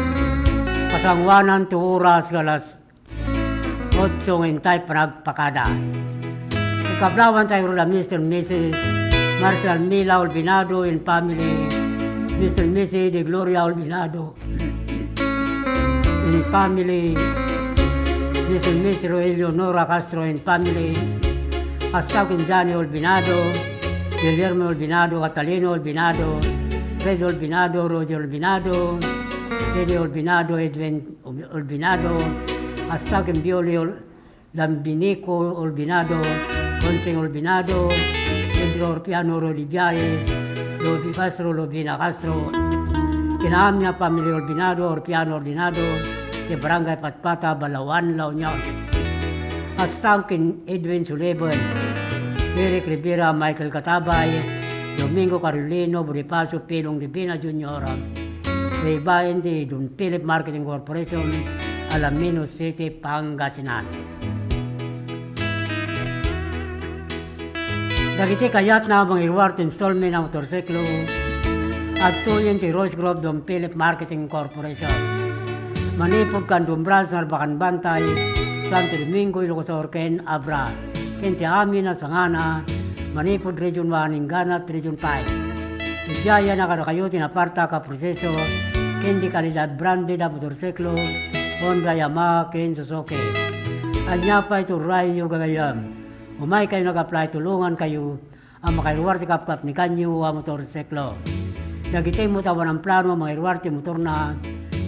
pasangwanan 2 oras galas 8 ngintay panagpakada. Ikablawan tayo rin Mr. and Mrs. Marcial Mila Olvinado and family, Mr. and Mrs. De Gloria Olvinado and family, Mr. and Mrs. Roelio Nora Castro and family, Astakin Johnny Olvinado, Guillermo Olvinado, Catalino Olvinado, Pedro Olvinado, Roger Olvinado, Eddie Olvinado, Edwin Olvinado, Astakin Bioli Lambinico Olvinado, Conseng Olvinado, Pedro Orpiano Rodibiae, Lobi Castro, Lobina Castro, Kinaamnya Pamilya Olvinado, Orpiano Olvinado, ke Barangay Patpata, Balawan, La Union. Astakin Edwin Sulebon, Eric Rivera, Michael Katabay, Domingo Carolino, Bonifacio Pilong Divina Jr., Raybayan de Don Philip Marketing Corporation, Alaminos City, Pangasinan. Dagiti kayat na mga reward installment ng motorsiklo at tuyin ti Rose Grove Don Philip Marketing Corporation. Manipod kan Dumbrans na Bakan Bantay, Santo Domingo, Ilocos Ken, Abra. Kenti amin na sangana, Manipod Region 1, Ingana, Region 5. Ijaya na kayo tinaparta ka proseso, kendi kalidad branded na motorsiklo, Honda, Yamaha, Ken, Suzuki. Anya pa ito rayo gagayam. Umay kayo nag-apply, tulungan kayo ang makailuwarte kapkap ni kanyo ang motorsiklo. Nagitay mo tawan ang plano ang makailuwarte motor na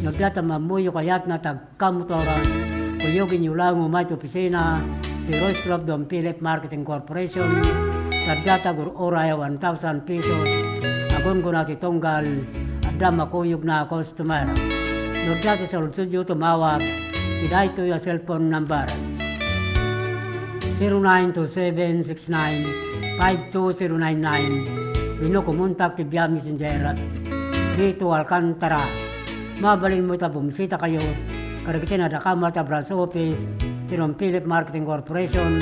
nagdata mamuyo kayat na tagkamotoran. Kuyogin nyo lang umay ito opisina si Rose Club Don Philip Marketing Corporation. Nagdata oray 1,000 pesos. Agon ko na titonggal at damakuyog na customer. Nagdata sa Lutsudio tumawag. Tidak ito yung cellphone number. 0927-69-52099. Wino kumontak ti Bia Messenger at dito Alcantara. Mabalin mo ita bumisita kayo. Karagiti na dakama ta branch office ti Don Philip Marketing Corporation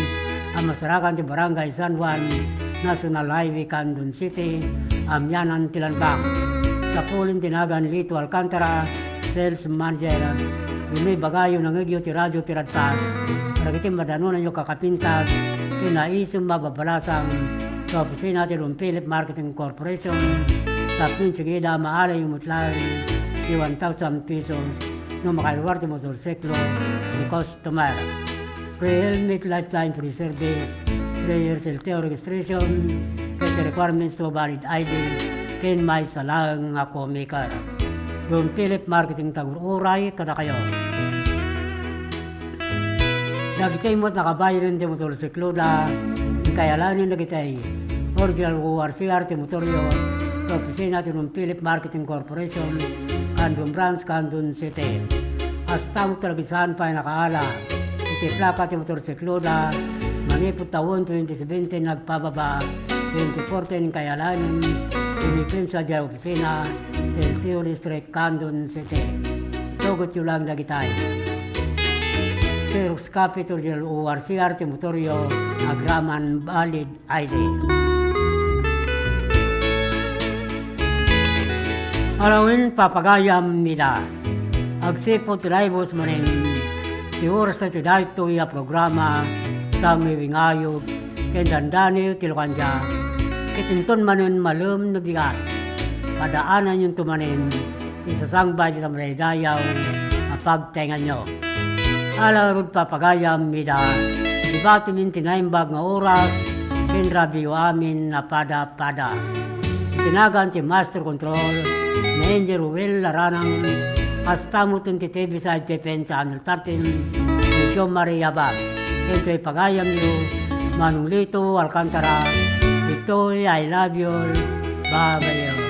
ang masarakan ti Barangay San Juan, National Highway, Candon City, Amyanan, Tilanbang. Sa pulin tinagan dito Alcantara, Sales Manager. Wino'y bagayo nangagyo ti radyo ti radpas. Karagiti madanunan yung kakapintas, kinaisong mababalasang sa opisina natin ng Philip Marketing Corporation. Tapos sige na maalay yung mutlari di 1,000 pesos no makailuwarte motorsiklo ni customer. Pre-helmet lifetime free service, player self registration, kasi requirements to valid ID, ken may salang ako maker. Don Philip Marketing Tagur-Uray, kada kayo. Nagitay mo't nakabayaran ti motorsiklo na kayalanin nagitay. Original ORCR ti motoryo, sa opisina natin ng Philip Marketing Corporation, Candon Branch, Candon City. Hasta mo talagisahan pa nakaala. Iti plaka ti motorsiklo na manipot taon 2017 nagpababa, 2014 kayalanin, iniklim sa dyan opisina, LTO District, Candon City. Tugot yun lang nagitay. Xerox Capital ORCR Timotorio Agraman Valid ID. Alawin papagayam nila. Agsipot raibos manin si oras na tidayto iya programa sa miwingayog kendandani tilokanja kitinton manin malum na bigat. Padaanan yung tumanin isasangbay sa malidayaw apagtengan nyo. Alarod papagayam mida, dibati min tinaimbag nga oras, kinrabiyo amin na pada-pada. Tinagan ti Master Control, na Angel Ruel Laranang, hasta mo ti TV sa Japan Channel 13, ni John Maria Bag. Ito'y pagayam niyo, Manong Lito Alcantara, ito'y I love you, babayo.